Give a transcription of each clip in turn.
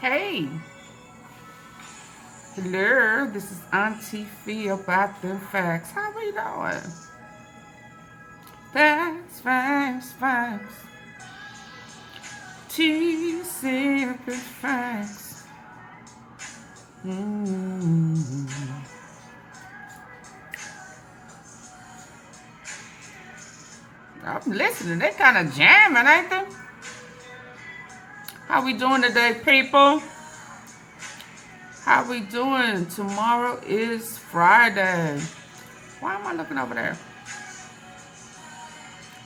Hey, hello, this is Auntie Fee about them facts. How we doing? Facts, facts, facts. T-simple facts. I'm listening. They kind of jamming, ain't they? How we doing today, people? How we doing? Tomorrow is Friday. Why am I looking over there?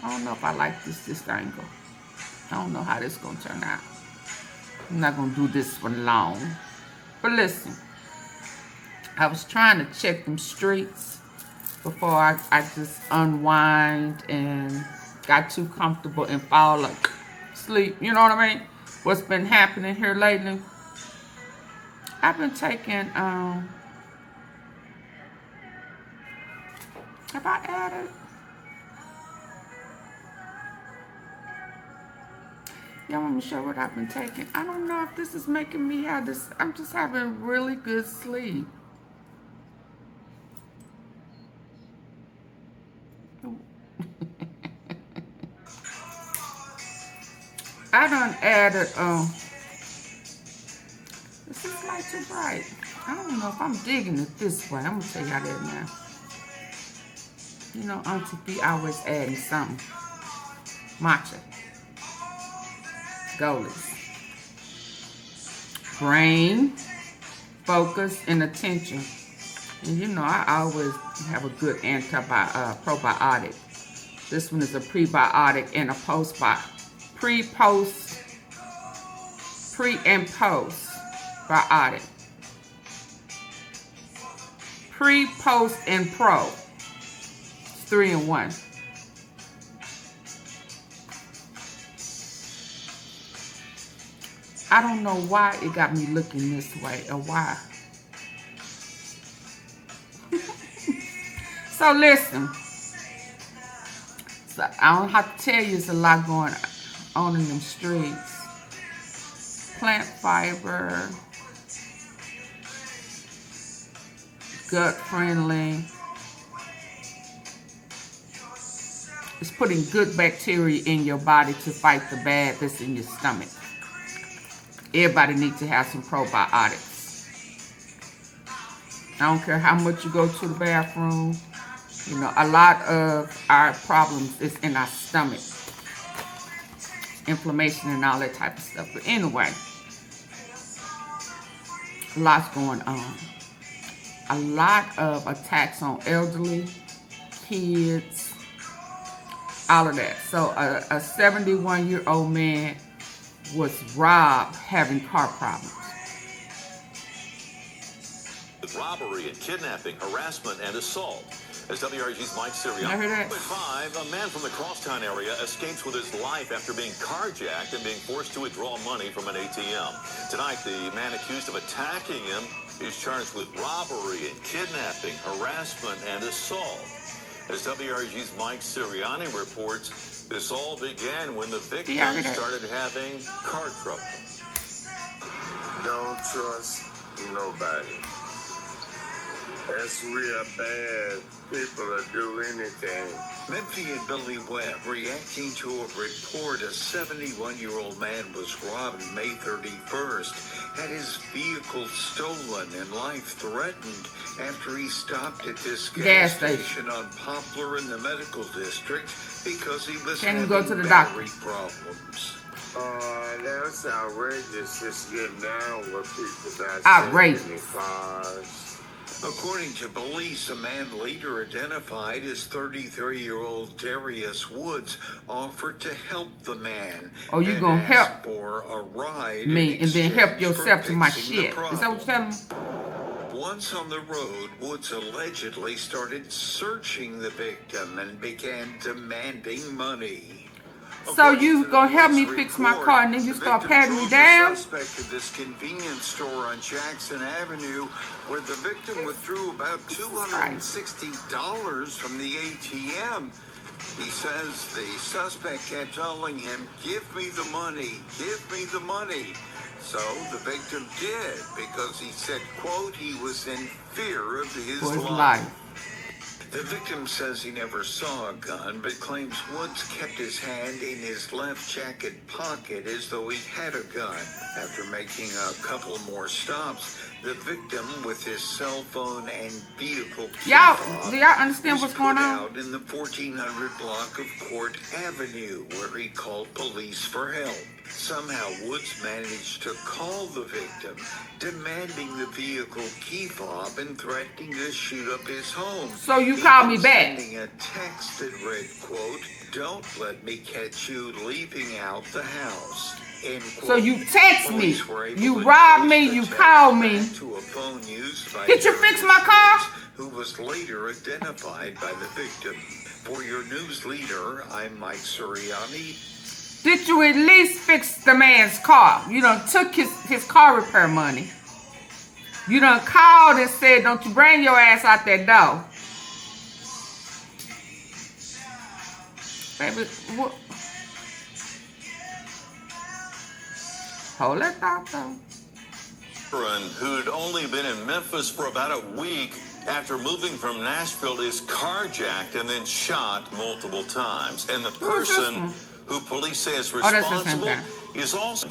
I don't know if I like this angle. I don't know how this is going to turn out. I'm not going to do this for long. But listen, I was trying to check them streets before I just unwind and got too comfortable and fall asleep. You know what I mean? What's been happening here lately? I've been taking, have I added? Y'all want me to show what I've been taking? I don't know if this is making me have this. I'm just having really good sleep. I done added, this is light too bright. I don't know if I'm digging it this way. I'm gonna tell y'all that now. You know, Auntie B always adding something. Matcha. Goalies. Brain, focus, and attention. And you know, I always have a good probiotic. This one is a prebiotic and a pre and post biotic. Pre, post, and pro. It's 3 in 1. I don't know why it got me looking this way or why. So listen. So I don't have to tell you there's a lot going on in them streets. Plant fiber. Gut friendly. It's putting good bacteria in your body to fight the bad that's in your stomach. Everybody needs to have some probiotics. I don't care how much you go to the bathroom. You know, a lot of our problems is in our stomach. Inflammation and all that type of stuff. But anyway, a lot's going on. A lot of attacks on elderly, kids, all of that. So a 71-year-old man was robbed having car problems. With robbery and kidnapping, harassment and assault. As WRG's Mike Sirianni. At 5, a man from the Crosstown area escapes with his life after being carjacked and being forced to withdraw money from an ATM. Tonight, the man accused of attacking him is charged with robbery and kidnapping, harassment and assault. As WRG's Mike Sirianni reports, this all began when the victim started having car trouble. Don't trust nobody. That's real bad. People that do anything. Memphis and Billy Webb reacting to a report a 71-year-old man was robbed May 31st, had his vehicle stolen and life threatened after he stopped at this gas station on Poplar in the medical district because he was having battery problems. That's outrageous. Just getting down with people that's outrageous. Cars. According to police, a man later identified as 33-year-old Darius Woods offered to help the man. Oh, you gonna help for a ride me and then help yourself to my shit? Is that what you're telling me? Once on the road, Woods allegedly started searching the victim and began demanding money. So you gonna help me fix my car and then you start patting me down? Suspect of this convenience store on Jackson Avenue, where the victim withdrew about $260 from the ATM. He says the suspect kept telling him, "Give me the money, give me the money." So the victim did, because he said, quote, he was in fear of his life. The victim says he never saw a gun, but claims Woods kept his hand in his left jacket pocket as though he had a gun. After making a couple more stops, the victim, with his cell phone and vehicle, do y'all understand what's going on? Out in the 1400 block of Court Avenue, where he called police for help. Somehow Woods managed to call the victim, demanding the vehicle key fob and threatening to shoot up his home. So you called me back. Sending a text that read, quote, "Don't let me catch you leaving out the house." End quote. So you text me, you robbed me, you called me. To a phone used by Did you fix my car? Who was later identified by the victim. For your news leader, I'm Mike Suriani. Did you at least fix the man's car? You done took his car repair money. You done called and said, don't you bring your ass out that door. Baby, what? Hold that thought though. Who'd only been in Memphis for about a week after moving from Nashville is carjacked and then shot multiple times. And the person who police say is responsible is also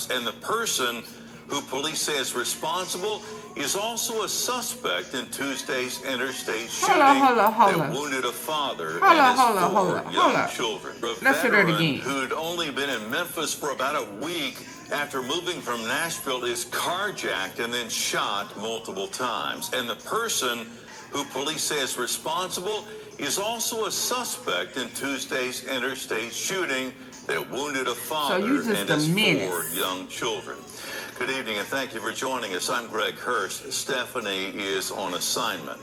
is also a suspect in Tuesday's interstate shooting that wounded a father and his 4 young children. A veteran who'd only been in Memphis for about a week after moving from Nashville is carjacked and then shot multiple times. And the person who police say is responsible is also a suspect in Tuesday's interstate shooting that wounded a father and his 4 young children. Good evening and thank you for joining us. I'm Greg Hurst. Stephanie is on assignment.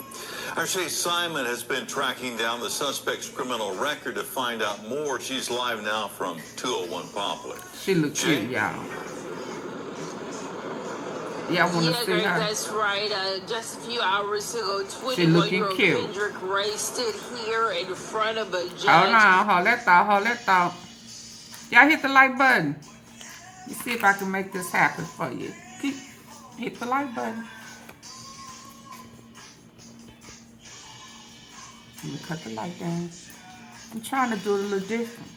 Our Chase Simon has been tracking down the suspect's criminal record to find out more. She's live now from 201 Poplar. She looks cute, y'all. Y'all want to see Greg, her? that's right. Just a few hours ago, 21-year-old Kendrick Ray stood here in front of a judge. Hold on, hold that thought. Y'all hit the like button. Let's see if I can make this happen for you. Hit the like button. Let me cut the light down. I'm trying to do it a little different.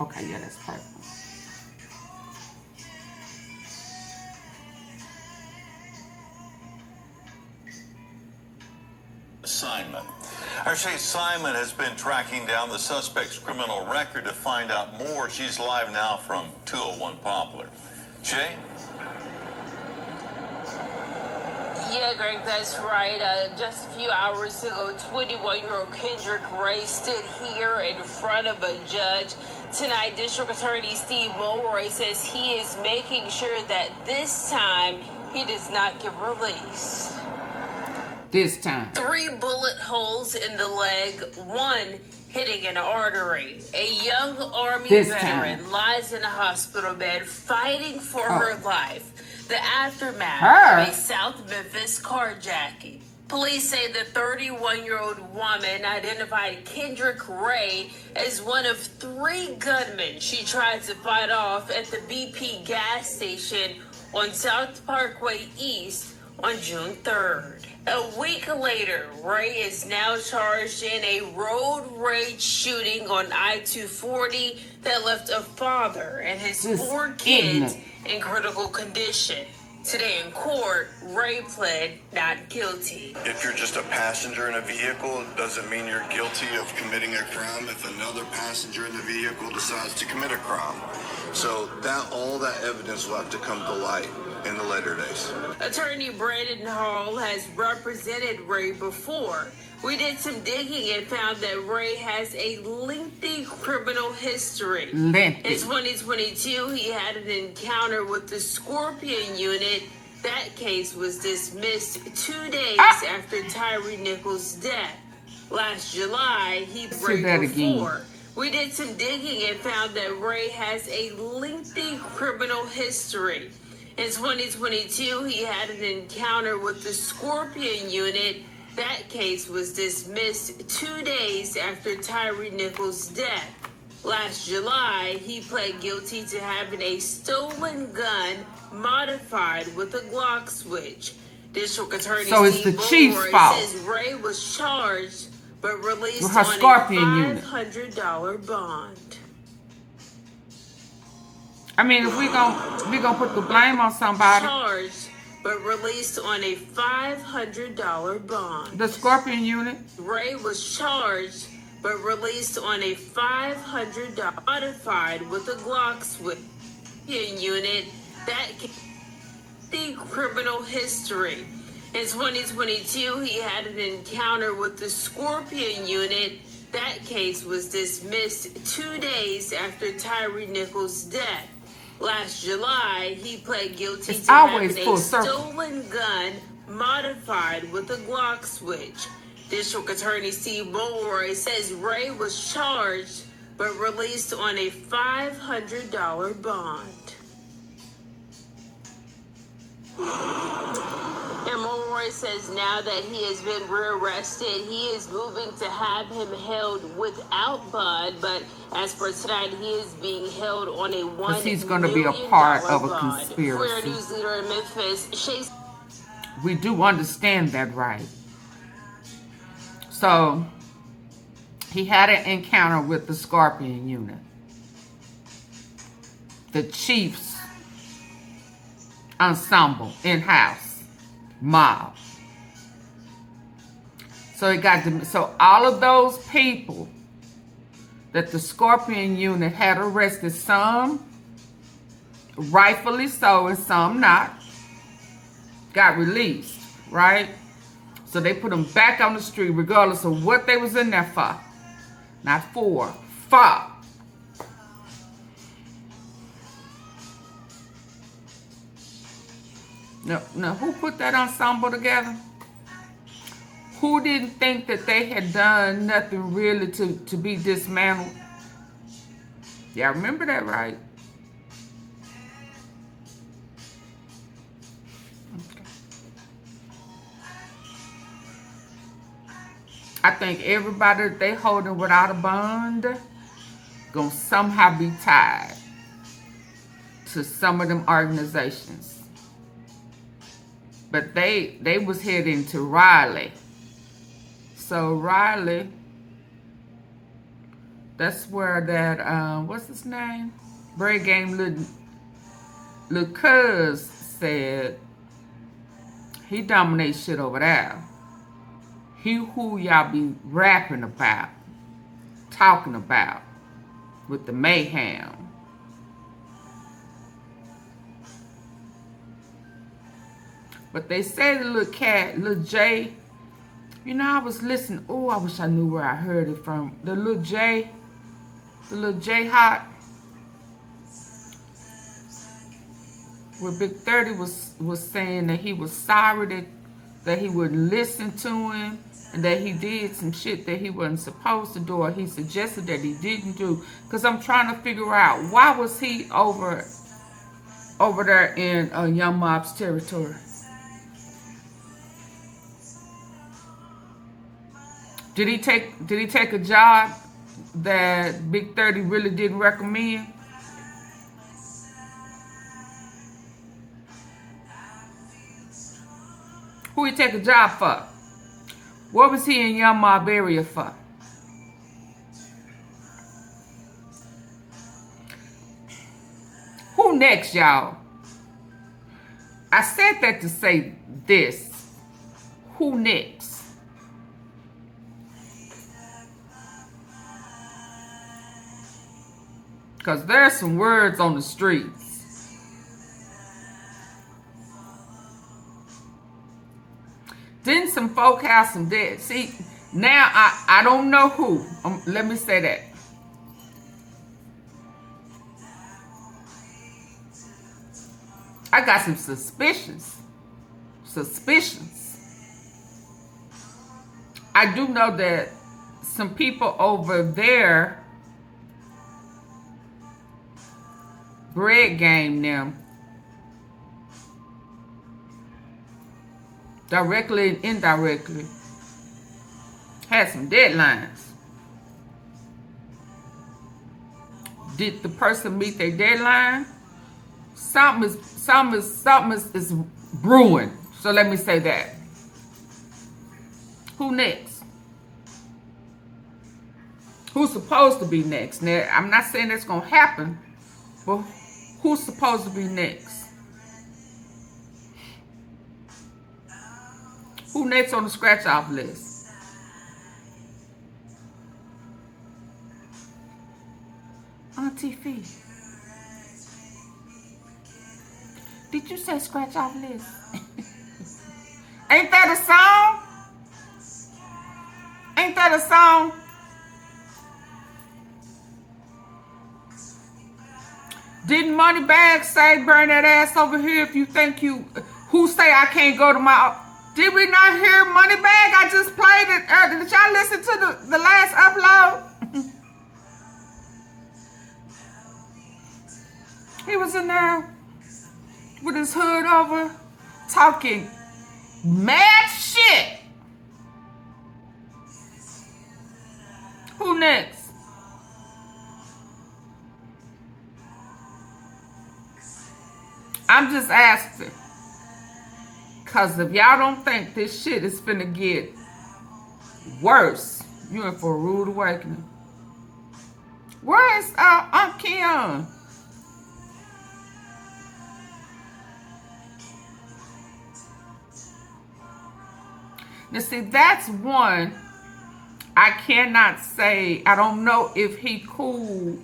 Okay, yeah, that's perfect. Assignment. Our Chase Simon has been tracking down the suspect's criminal record to find out more. She's live now from 201 Poplar. Jay? Yeah, Greg, that's right. Just a few hours ago, 21-year-old Kendrick Ray stood here in front of a judge. Tonight, District Attorney Steve Mulroy says he is making sure that this time he does not give release. This time. 3 bullet holes in the leg, 1 hitting an artery. A young Army veteran lies in a hospital bed fighting for her life. The aftermath of a South Memphis carjacking. Police say the 31-year-old woman identified Kendrick Ray as one of 3 gunmen she tried to fight off at the BP gas station on South Parkway East on June 3rd. A week later, Ray is now charged in a road rage shooting on I-240 that left a father and his 4 kids in critical condition. Today in court, Ray pled not guilty. If you're just a passenger in a vehicle, it doesn't mean you're guilty of committing a crime if another passenger in the vehicle decides to commit a crime. So all that evidence will have to come to light in the later days. Attorney Brandon Hall has represented Ray before. We did some digging and found that Ray has a lengthy criminal history. In 2022, he had an encounter with the Scorpion Unit. That case was dismissed 2 days after Tyree Nichols' death. Last July, he Ray before. We did some digging and found that Ray has a lengthy criminal history. In 2022, he had an encounter with the Scorpion unit. That case was dismissed 2 days after Tyree Nichols' death. Last July, he pled guilty to having a stolen gun modified with a Glock switch. District Attorney So it's the chief's fault. Says Ray was charged but released with her on Scorpion a unit. $500 bond. I mean, if we gonna put the blame on somebody. Charged but released on a $500 bond. The Scorpion unit. Ray was charged but released on a $500 modified with a Glock switch unit that the criminal history. In 2022, he had an encounter with the Scorpion unit. That case was dismissed 2 days after Tyree Nichols' death. Last July, he pled guilty to having a stolen gun modified with a Glock switch. District Attorney Steve Mulroy says Ray was charged but released on a $500 bond. And Mulroy says now that he has been rearrested, he is moving to have him held without bond, but as for tonight, he is being held on a $1 million he's going to be a part of a bond. conspiracy. For our news leader in Memphis, we do understand that, right? So, he had an encounter with the Scorpion unit. The Chiefs ensemble, in-house, mob. So so all of those people that the Scorpion unit had arrested, some rightfully so and some not, got released, right? So they put them back on the street regardless of what they was in there for. Not for. Now, who put that ensemble together? Who didn't think that they had done nothing really to be dismantled? Y'all remember that, right? Okay. I think everybody that they holding without a bond gonna somehow be tied to some of them organizations. But they was heading to Raleigh. So Raleigh, that's where that, what's his name? Bread Game Lil Cuz said he dominates shit over there. He who y'all be rapping about, talking about with the mayhem. But they say the little cat, little Jay, you know, I was listening. Oh, I wish I knew where I heard it from. The little Jayhot. Where Big 30 was saying that he was sorry that he wouldn't listen to him and that he did some shit that he wasn't supposed to do, or he suggested that he didn't do. Because I'm trying to figure out, why was he over there in Young Mob's territory? Did he take a job that Big 30 really didn't recommend? Who he take a job for? What was he in Young Mob area for? Who next, y'all? I said that to say this. Who next? Because there's some words on the streets. Didn't some folk have some dead? See, now I don't know who. Let me say that. I got some suspicions. I do know that some people over there, Bread Game them, directly and indirectly, had some deadlines. Did the person meet their deadline? Something is brewing. So let me say that. Who next? Who's supposed to be next? Now, I'm not saying that's gonna happen, but who's supposed to be next? Who next on the scratch off list? Auntie Fee. Did you say scratch off list? Ain't that a song? Ain't that a song? Didn't Moneybag say burn that ass over here if you think you... Who say I can't go to my... Did we not hear Moneybag? I just played it earlier. Did y'all listen to the last upload? He was in there with his hood over, talking mad shit. Who next? I'm just asking. Because if y'all don't think this shit is finna get worse, you in for a rude awakening. Where is Aunt Keon? Now see, that's one I cannot say. I don't know if he cool.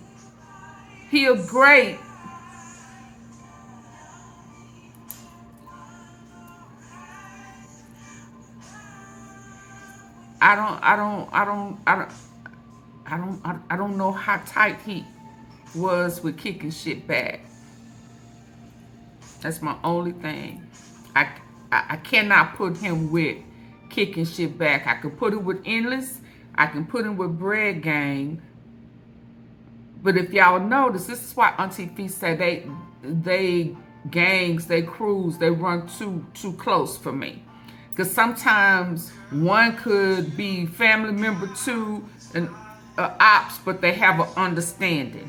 He a great. I don't know how tight he was with kicking shit back. That's my only thing. I cannot put him with kicking shit back. I can put it with Endless. I can put him with Bread Gang. But if y'all notice, this is why Auntie Fee said they gangs, they crews, they run too close for me. Because sometimes one could be family member to an ops, but they have an understanding.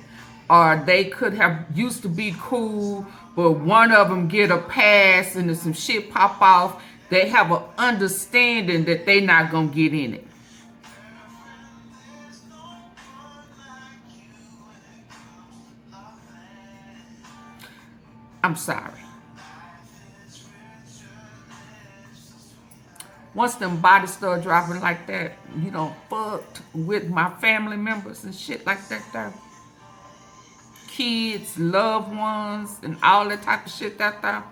Or they could have used to be cool, but one of them get a pass and then some shit pop off. They have an understanding that they not going to get in it. I'm sorry. Once them bodies start dropping like that, you know, fucked with my family members and shit like that there. Kids, loved ones, and all that type of shit that there.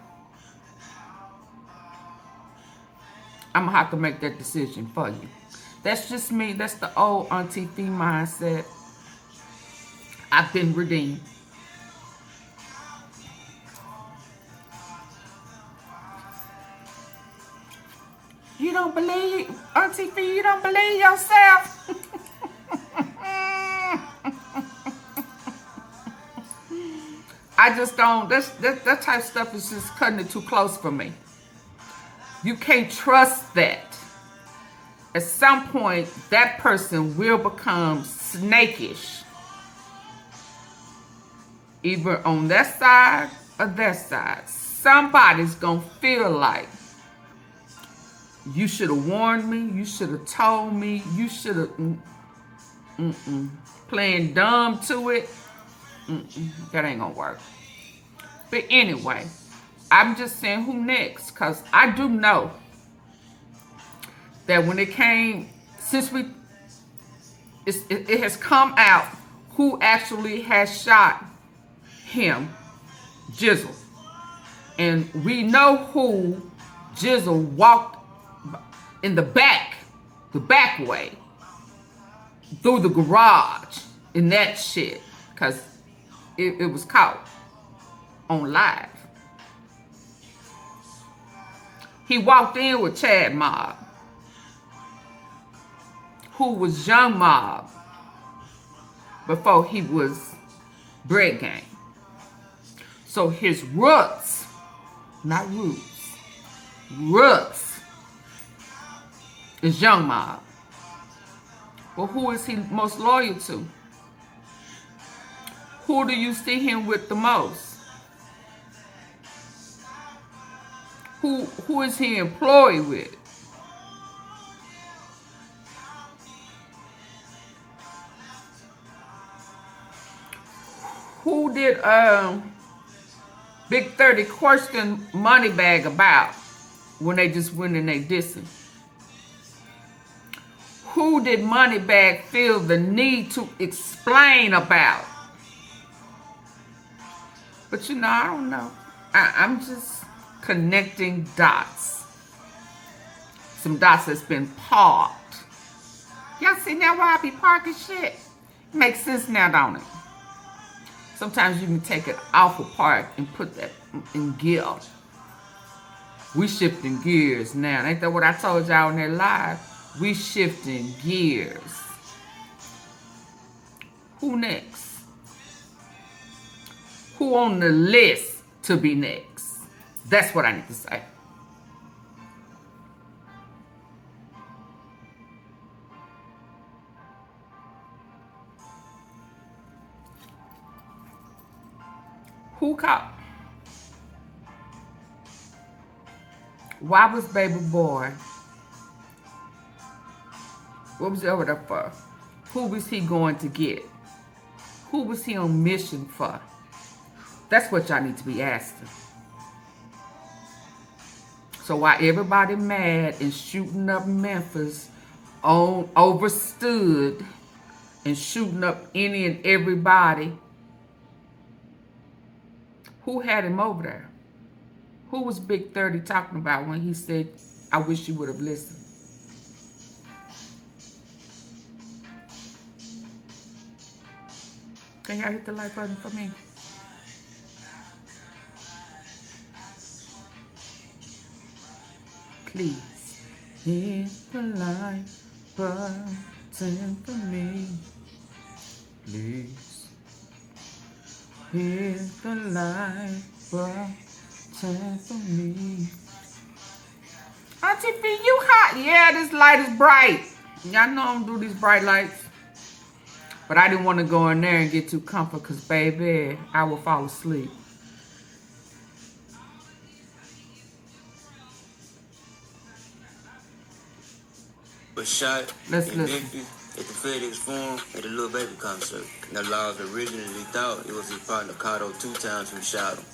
I'm gonna have to make that decision for you. That's just me. That's the old Auntie Fee mindset. I've been redeemed. You don't believe, Auntie Fee, you don't believe yourself? I just don't, that type of stuff is just cutting it too close for me. You can't trust that. At some point, that person will become snakish. Either on that side or that side. Somebody's gonna feel like, you should have warned me, you should have told me, you should have, playing dumb to it. That ain't gonna work. But anyway, I'm just saying who next, because I do know that when it came, since it has come out who actually has shot him, Jizzle. And we know who Jizzle walked in the back way, through the garage, in that shit, because it was caught on live. He walked in with Chad Mob, who was Young Mob before he was Bread Gang. So his roots, not roots, roots is Young Mob. Well, who is he most loyal to? Who do you see him with the most? Who is he employed with? Who did Big 30 question Moneybag about when they just went and they dissing? Who did Moneybag feel the need to explain about? But you know, I don't know. I'm just connecting dots. Some dots that's been parked. Y'all see now why I be parking shit? Makes sense now, don't it? Sometimes you can take it off a park and put that in gear. We shifting gears now. Ain't that what I told y'all in that live? We shifting gears. Who next? Who on the list to be next? That's what I need to say. Who caught? Why was baby boy? What was he over there for? Who was he going to get? Who was he on mission for? That's what y'all need to be asking. So while everybody mad and shooting up Memphis, overstood and shooting up any and everybody, who had him over there? Who was Big 30 talking about when he said, I wish you would have listened? Can y'all hit the like button for me? Please hit the like button for me. Please hit the like button for me. Auntie B, you hot? Yeah, this light is bright. Y'all know I don't do these bright lights. But I didn't want to go in there and get too comfort because, baby, I will fall asleep. Was shot Let's in listen. Memphis at the FedEx Forum at the LILBABY concert. The laws originally thought it was his partner Kato 2 times who shot him.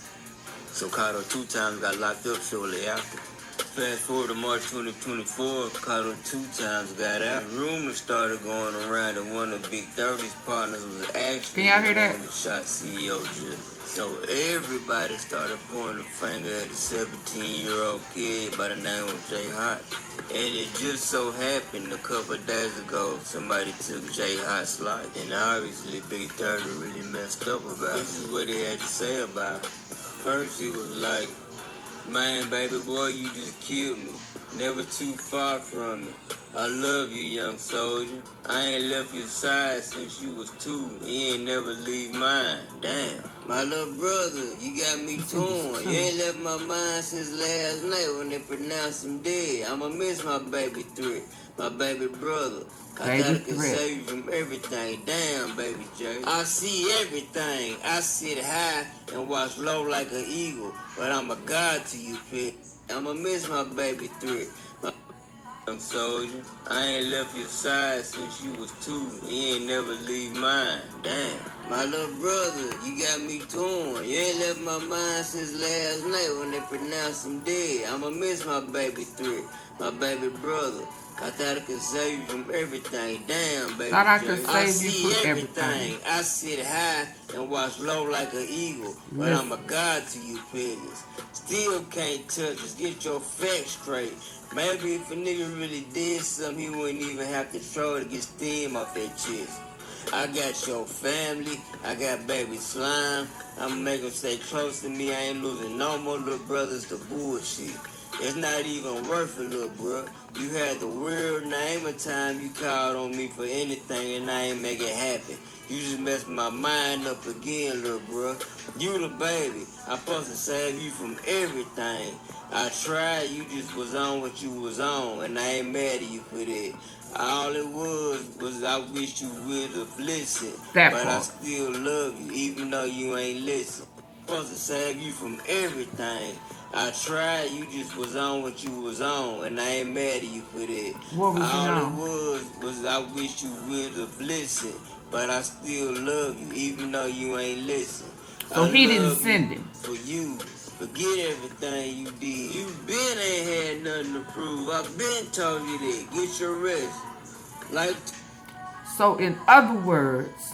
So Kato 2 times got locked up shortly after. Fast forward to March 2024, Kato 2 times got out. Rumors started going around that one of Big 30's partners was actually Can y'all hear that? the one who shot CEOJIZZLE. So everybody started pointing a finger at the 17-year-old kid by the name of Jayhot. And it just so happened a couple of days ago, somebody took Jayhot's life. And obviously Big 30 really messed up about it. This is what he had to say about it. First he was like, man, baby boy, you just killed me. Never too far from me. I love you, young soldier. I ain't left your side since you was 2. You ain't never leave mine. Damn. My little brother, you got me torn. You ain't left my mind since last night when they pronounced him dead. I'ma miss my baby 3, my baby brother. I gotta save you from everything. Damn, baby J. I see everything. I sit high and watch low like an eagle. But I'm a god to you, pit. I'ma miss my baby 3. My young soldier. I ain't left your side since you was 2. You ain't never leave mine. Damn. My little brother, you got me torn. You ain't left my mind since last night when they pronounced him dead. I'ma miss my baby 3, my baby brother. I thought I could save you from everything. Damn, baby. Thought I could save I you see from everything. I sit high and watch low like an eagle. But I'm a god to you piggies. Still can't touch us. Get your facts straight. Maybe if a nigga really did something, he wouldn't even have to throw to get steam off that chest. I got your family. I got baby slime. I'ma make them stay close to me. I ain't losing no more little brothers to bullshit. It's not even worth it, little bro. You had the weird name of time you called on me for anything and I ain't make it happen. You just messed my mind up again, little bro. You the baby. I'm supposed to save you from everything. I tried, you just was on what you was on, and I ain't mad at you for that. All it was I wish you would have listened. But I still love you, even though you ain't listen. I'm supposed to save you from everything. I tried, you just was on what you was on, and I ain't mad at you for that. What was All it was I wish you would have listened. But I still love you, even though you ain't listen. So he didn't send him. For you, forget everything you did. You been ain't had nothing to prove. I been told you that. Get your rest. Like. So in other words,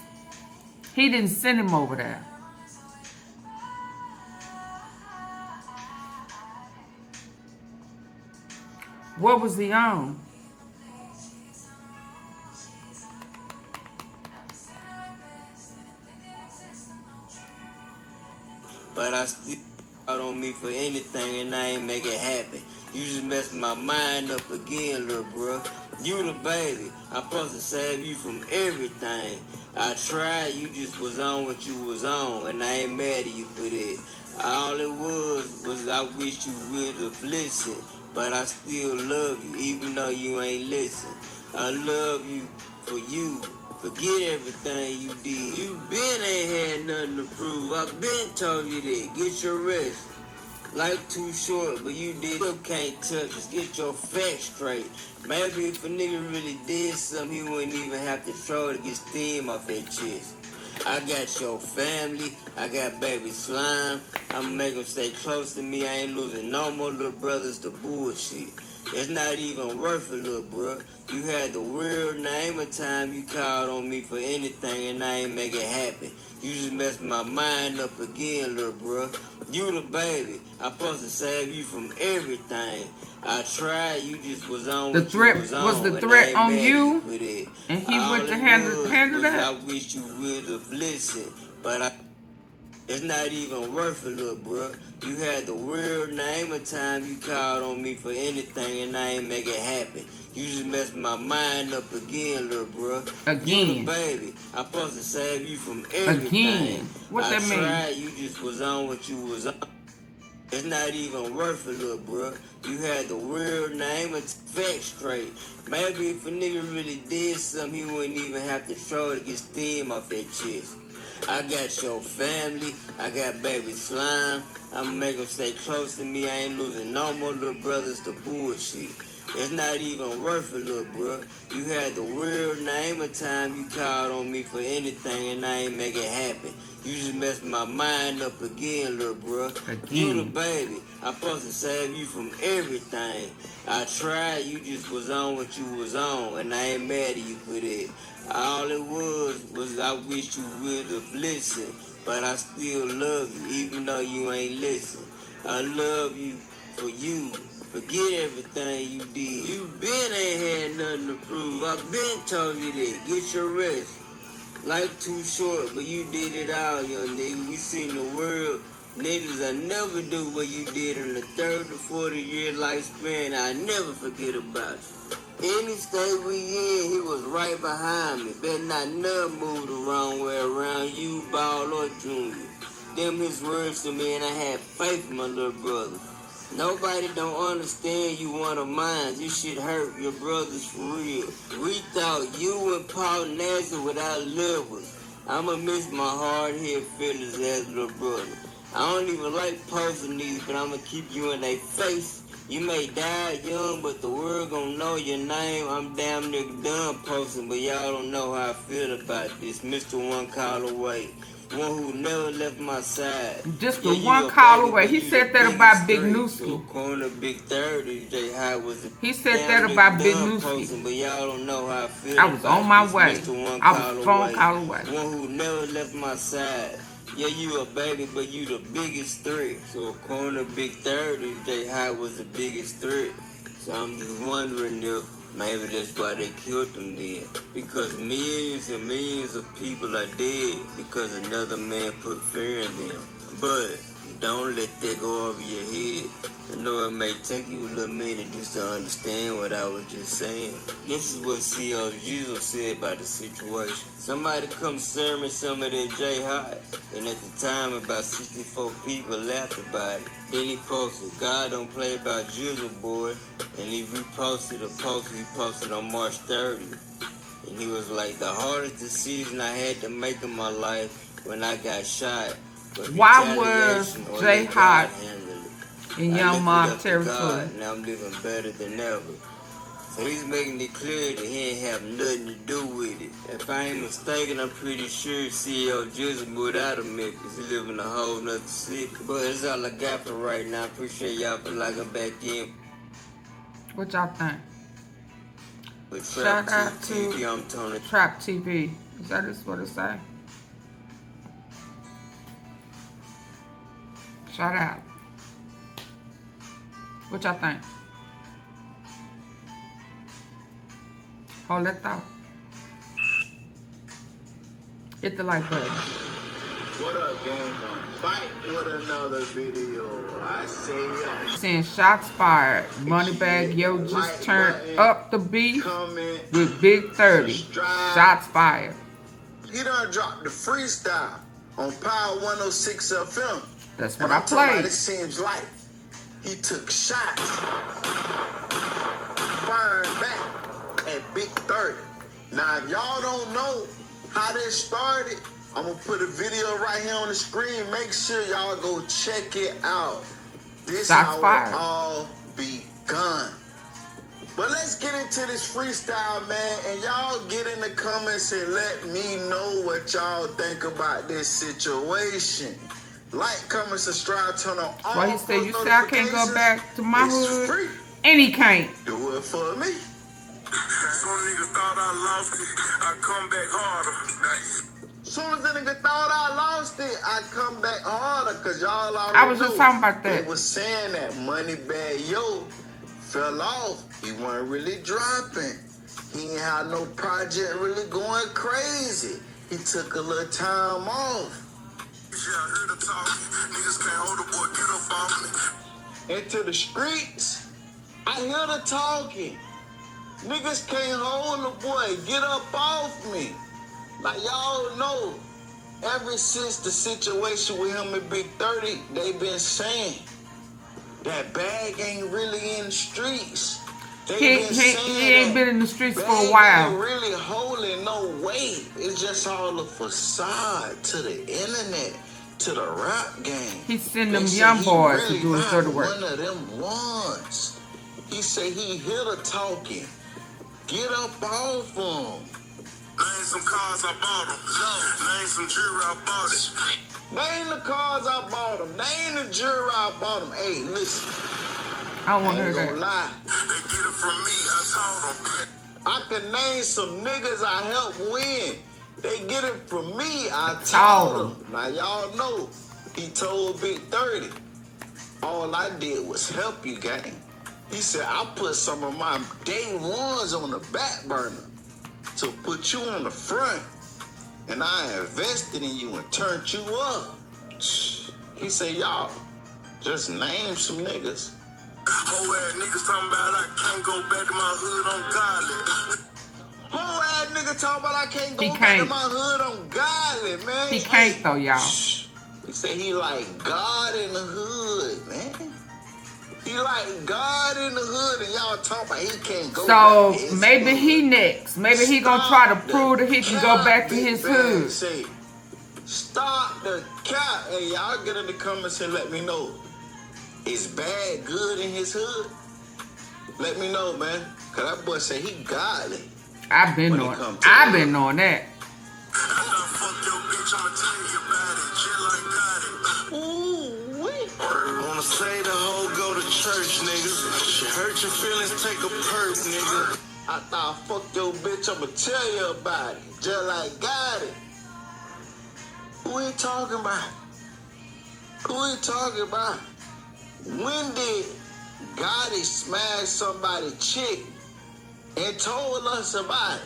he didn't send him over there. What was he on? But I still out on me for anything and I ain't make it happen. You just messed my mind up again, little bro. You the baby. I'm supposed to save you from everything. I tried, you just was on what you was on, and I ain't mad at you for that. All it was I wish you would have listened. But I still love you, even though you ain't listen. I love you for you. Forget everything you did. You been ain't had nothing to prove. I been told you that. Get your rest. Life too short, but you did. You can't touch us. Get your facts straight. Maybe if a nigga really did something, he wouldn't even have to try to get steam off that chest. I got your family. I got baby slime. I'ma make them stay close to me. I ain't losing no more little brothers to bullshit. It's not even worth it, little bro. You had the weird name of time you called on me for anything and I ain't make it happen. You just messed my mind up again, little bro. You the baby. I'm supposed to save you from everything. I tried, you just was on the what threat you was on. Was the threat on you? And he all went to handle that? I wish you would have listened, but it's not even worth it, little bro. You had the weird name of time you called on me for anything and I ain't make it happen. You just messed my mind up again, little bro. Again. You the baby. I'm supposed to save you from everything. Again. What that mean? I tried, you just was on what you was on. It's not even worth it, little bro. You had the weird name of facts straight. Maybe if a nigga really did something, he wouldn't even have to try to get steam off that chest. I got your family. I got baby slime. I'ma make them stay close to me. I ain't losing no more little brothers to bullshit. It's not even worth it, little bro. You had the weird name of time you called on me for anything and I ain't make it happen. You just messed my mind up again, little bro. You the baby. I'm supposed to save you from everything. I tried, you just was on what you was on, and I ain't mad at you for that. All it was I wish you would have listened, but I still love you, even though you ain't listen. I love you for you. Forget everything you did. You been ain't had nothing to prove. I been told you that. Get your rest. Life too short, but you did it all, young nigga. You seen the world. Niggas, I never do what you did in the 30 to 40 year lifespan. I never forget about you. Any state we in, he was right behind me. Better not never move the wrong way around you, Ball or Junior. Them his words to me, and I had faith in my little brother. Nobody don't understand you one of mine. You should hurt your brothers for real. We thought you and Paul Nazar without lovers. I'ma miss my hard-headed feelings as little brother. I don't even like posting these, but I'ma keep you in their face. You may die young, but the world gon' know your name. I'm damn near done posting, but y'all don't know how I feel about this. Mr. One Call Away. One who never left my side. Just the one call away. He said that about Big Newski. Corner Big 30, Jayhot was he said that about Big Newski. But y'all don't know how I feel. I was on my way. I was phone call away. One who never left my side. Yeah, you a baby, but you the biggest threat. So corner Big 30, Jayhot was the biggest threat. So I'm just wondering if maybe that's why they killed him then. Because millions and millions of people are dead because another man put fear in them. But don't let that go over your head. I know it may take you a little minute just to understand what I was just saying. This is what CEOJIZZLE said about the situation. Somebody come serve me some of that Jayhot, and at the time about 64 people laughed about it. Then he posted, God don't play about Jizzle, boy, and he reposted a post he posted on March 30th. And he was like, the hardest decision I had to make in my life when I got shot. Why was Jayhot in Young Mob territory? Now I'm living better than ever. So he's making it clear that he ain't have nothing to do with it. If I ain't mistaken, I'm pretty sure CEOJIZZLE moved out of Memphis. He live in a whole nother city. But that's all I got for right now. Appreciate y'all for logging back in. What y'all think? With Shout out to TV, I'm Tony. Trap TV. Is that just what it say? Shout out. What y'all think? Hold that thought. Hit the like button. What up, gang? Fight with another video. I say Saying shots fired. Moneybagyo just turned up the beef with Big 30. Shots fired. He done dropped the freestyle on Power 106 FM. That's what I played. It seems like he took shots, firing back at Big 30. Now, if y'all don't know how this started, I'm gonna put a video right here on the screen. Make sure y'all go check it out. This is how it all begun. But let's get into this freestyle, man. And y'all get in the comments and let me know what y'all think about this situation. Like, comment, subscribe, turn on all Why he say you say I can't go back to my hood? Free. And he can't. Do it for me. Some niggas thought I lost it. I come back harder. Soon as the nigga thought I lost it, I come back harder, cause y'all already I was just talking about that. They was saying that Moneybagyo fell off. He wasn't really dropping. He ain't had no project really going crazy. He took a little time off. Yeah, I heard the talk. Niggas can't hold the boy, get up off me. Into the streets, I hear the talking. Niggas can't hold the boy, get up off me. Like y'all know, ever since the situation with him and Big 30, they been saying that Bag ain't really in the streets. He ain't been in the streets for a while. Ain't really holding no weight. It's just all a facade to the internet, to the rap game. He send them young boys to do his dirty work. One of them ones. He say he hear the talking. Get up off him. Name some cars I bought them. Name some jewelry I bought it. Name the cars I bought them. Name the jewelry I bought them. Hey, listen. I don't want to hear that. Lie. They get it from me. I told them. I can name some niggas I helped win. They get it from me. I told them. Now y'all know he told Big 30. All I did was help you, gang. He said I put some of my day ones on the back burner to put you on the front, and I invested in you and turned you up. He said, y'all, just name some niggas. Whole ass niggas talking about I can't go back to my hood on Godly. Whole ass nigga talking about I can't go back to my hood on Godly, man. He can't though, y'all. He said he like God in the hood, man. He like God in the hood, and y'all talking about he can't go back. So maybe he next. Maybe he gonna try to prove that he can go back to his hood. Say, stop the cap. Hey, y'all get in the comments and let me know. Is Bad good in his hood? Let me know, man. Cause that boy say he godly. I've been knowing that. I've been knowing that. Ooh, wait. Wanna say the hoe go to church, nigga. She hurt your feelings, take a perk, nigga. I thought, fuck your bitch, I'ma tell you about it. Just like got it. Who he talking about? Who he talking about? When did Gotti smash somebody's chick and told us about it?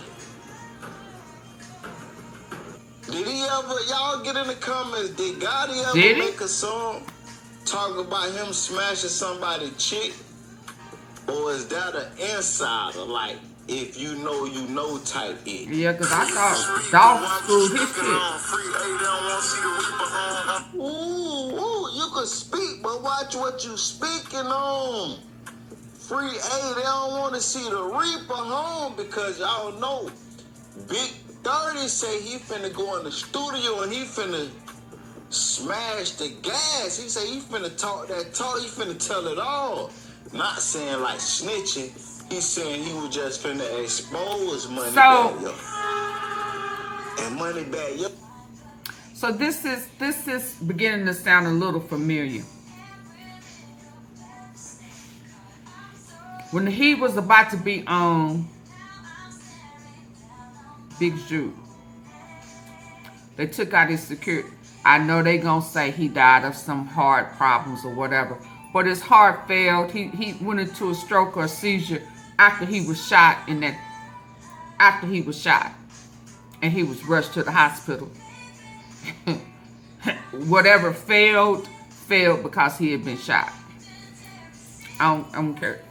Did he ever, y'all get in the comments, did Gotti ever make a song talk about him smashing somebody chick? Or is that an insider? Like, if you know type it. Yeah, because I thought Dolph screwed his shit. Ooh, you can speak, but watch what you speaking on. Free A, they don't want to see the Reaper home because y'all know Big 30 say he finna go in the studio and he finna smash the gas. He say he finna talk that talk, he finna tell it all. Not saying like snitching. He's saying he was just finna expose MoneybaggyO. And MoneybaggyO. So this is beginning to sound a little familiar. When he was about to be on Big Jude, they took out his security. I know they gonna say he died of some heart problems or whatever, but his heart failed. He went into a stroke or a seizure after he was shot after he was shot, and he was rushed to the hospital. Whatever failed because he had been shot. I don't care.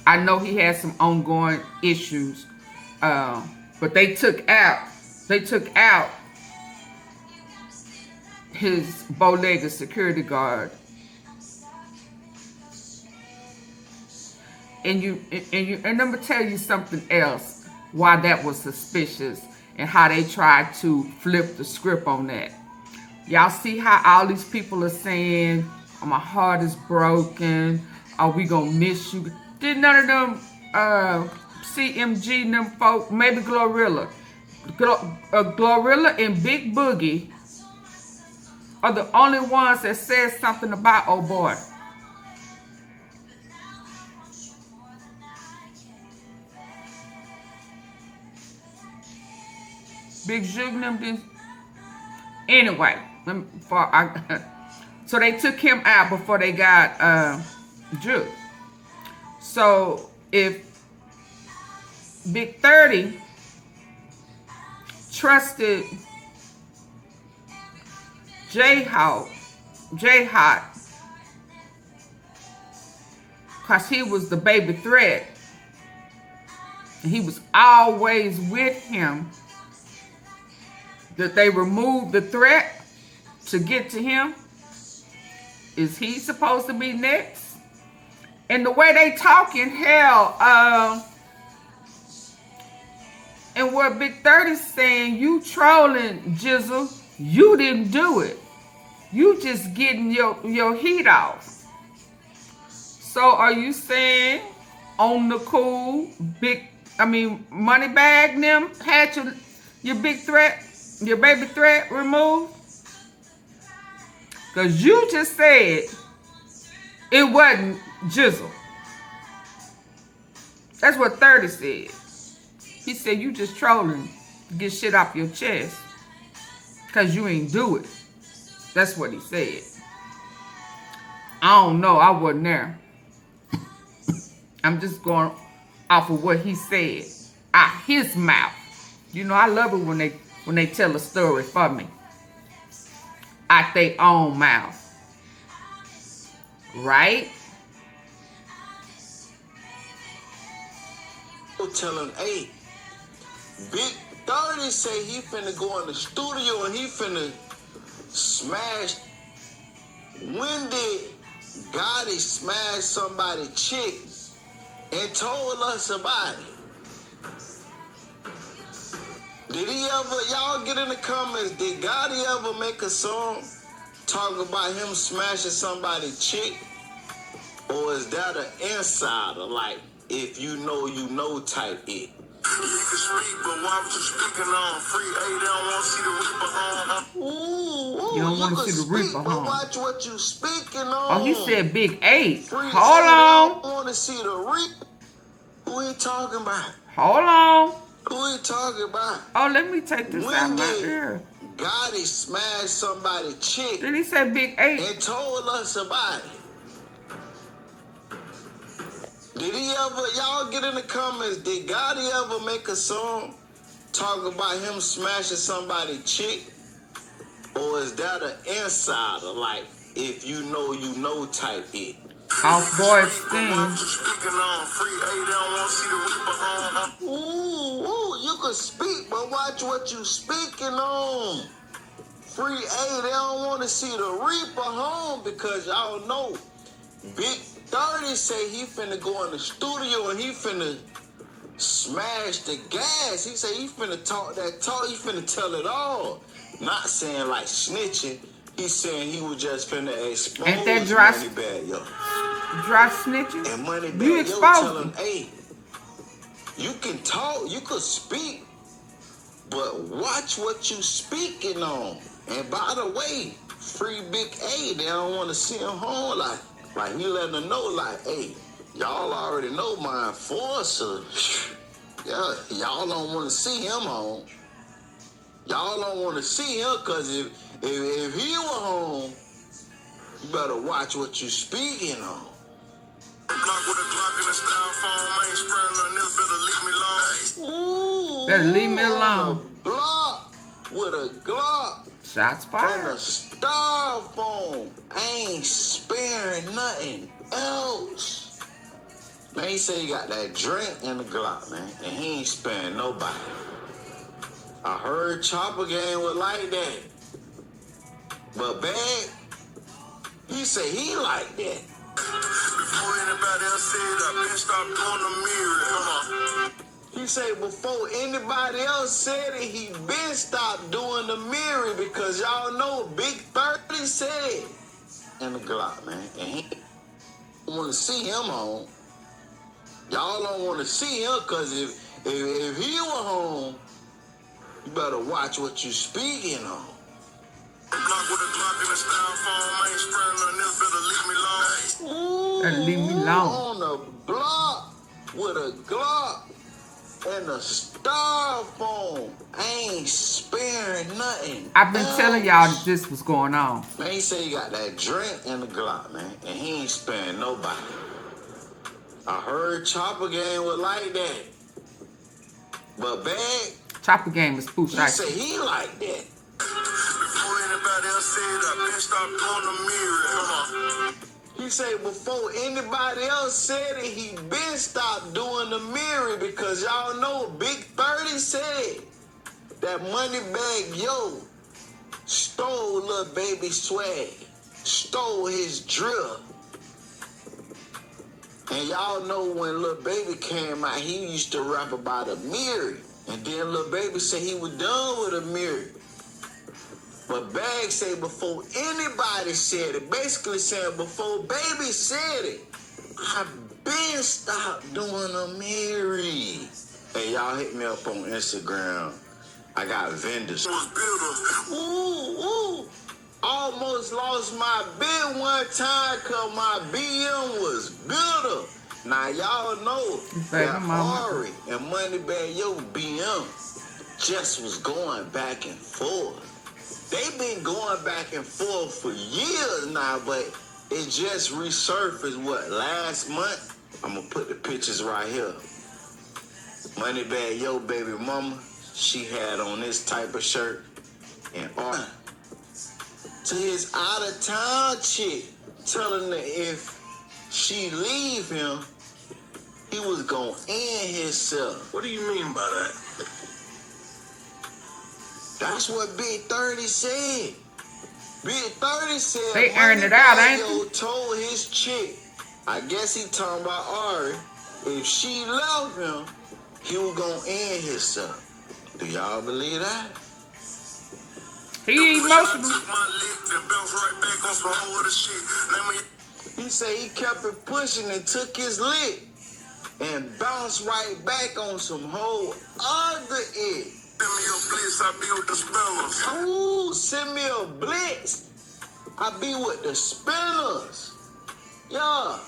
I know he had some ongoing issues, but they took out his bow-legged security guard. And let me tell you something else, why that was suspicious and how they tried to flip the script on that. Y'all see how all these people are saying, oh, my heart is broken, are we gonna miss you? Did none of them CMG, them folk, maybe Glorilla and Big Boogie are the only ones that said something about old boy. Big Juke them didn't. Anyway, so they took him out before they got Juke. So if Big 30 trusted Jayhot, because he was the baby threat, and he was always with him, that they removed the threat to get to him, is he supposed to be next? And the way they talking, hell, and what Big 30's saying, you trolling, Jizzle, you didn't do it. You just getting your heat off. So are you saying on the cool, Moneybag them had your big threat, your baby threat removed? Because you just said it wasn't Jizzle. That's what 30 said. He said you just trolling to get shit off your chest because you ain't do it. That's what he said. I don't know. I wasn't there. I'm just going off of what he said out his mouth. You know, I love it when they tell a story for me out their own mouth. Right? Tell him, hey, Big 30 say he finna go in the studio and he finna smash. When did Gotti smash somebody chick and told us about it? Did he ever, y'all get in the comments, did Gotti ever make a song talking about him smashing somebody chick? Or is that an insider, like, if you know type it? You can speak, but why was you speaking on free A? They don't want to see the Reaper home. Ooh, you don't want to see the Reaper home. Watch what you speaking on. Oh, he said Big 8. Free Hold on. Don't want to see the Reaper. Who he talking about? Hold on. Who he talking about? Oh, let me take this out of my ear. Gotti smashed somebody chick. Did he say Big 8? And told us about it. Did he ever, y'all get in the comments, did Gotti ever make a song talking about him smashing somebody chick? Or is that an insider, like, if you know type it. Off board steam. Ooh, you can speak, but watch what you speaking on. Free A, they don't want to see the Reaper home because y'all know Big 30 say he finna go in the studio and he finna smash the gas. He say he finna talk that talk. He finna tell it all. Not saying like snitching. He's saying he was just finna expose Ain't that dry? MONEYBAGYO. Dry snitching? And MONEYBAGYO You exposed tell him, him. hey, you can talk, you could speak, but watch what you speaking on. And by the way, free Big A, they don't want to see him home. Like he letting them know, like, hey, y'all already know my enforcer. Yeah, y'all don't want to see him home. Y'all don't want to see him because if he were home, you better watch what you speaking on. Ooh, Better leave me alone. Block with a Glock. Shots And fired. a styrofoam. I ain't sparing nothing else. Man, he say he got that drink in the Glock, man, and he ain't sparing nobody. I heard Chopper Gang was like that. But Bag, he say he like that. Before anybody else said I've been stopped doing the mirror. Come on. He say before anybody else said it, he been stopped doing the mirror because y'all know Big 30 said in the Glock, man. And he don't want to see him home. Y'all don't want to see him because if he were home, you better watch what you speaking on. Better leave me alone. On the block with a Glock and a styrofoam. I ain't sparing nothing. I've been telling y'all that this was going on. Man, he say he got that drink in the Glock, man, and he ain't sparing nobody. I heard Chopper Gang was like that. But Bag, Chopper game is spooky. he say he like that. Before anybody else said I've been stopped doing the mirror. Come on. He say before anybody else said it, he been stopped doing the mirror because y'all know Big 30 said that MONEYBAGYO stole Lil Baby swag, stole his drip. And y'all know when Lil Baby came out, he used to rap about a mirror. And then Lil Baby said he was done with a mirror. But Bag say before anybody said it, basically saying before Baby said it, I've been stopped doing a mirror. Hey, y'all hit me up on Instagram. I got vendors. Ooh. Almost lost my bid one time because my BM was bitter. Now y'all know that R.I.P and MONEYBAGYO BM just was going back and forth. They been going back and forth for years now, but it just resurfaced, last month? I'm going to put the pictures right here. MONEYBAGYO baby mama, she had on this type of shirt. And to his out-of-town chick, telling her if she leave him, he was going to end himself. What do you mean by that? That's what Big 30 said. Big 30 said they earned it out, ain't they? Told his chick, I guess he talking about Ari, if she loved him, he was going to end himself. Do y'all believe that? He emotional. He said he kept it pushing and took his lick and bounced right back on some whole other it. Send me a blitz, I be with the spinners. Ooh, send me a blitz. I be with the spinners. Yeah.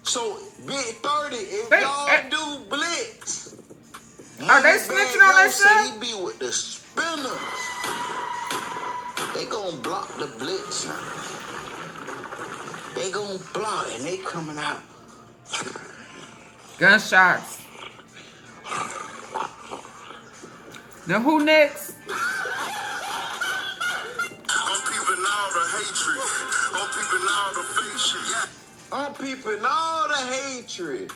So, Big 30, if y'all do blitz, are they snitching on themselves? He be with the spinners. They gonna block the blitz now. They gonna block and they coming out. Gunshots. Now who next? I'm peeping now all the hatred. I'm peeping all the fake shit. I'm peeping all the hatred.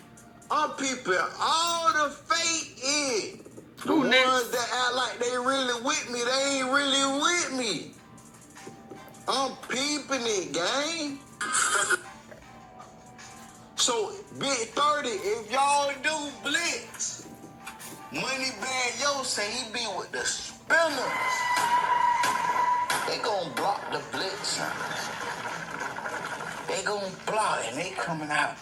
I'm peeping all the fake it. The ones that act like they really with me, they ain't really with me. I'm peeping it, gang. So, Big 30, if y'all do blitz, MONEYBAGGYO say he be with the spinners. They gon' block the blitz. They gon' block and they coming out.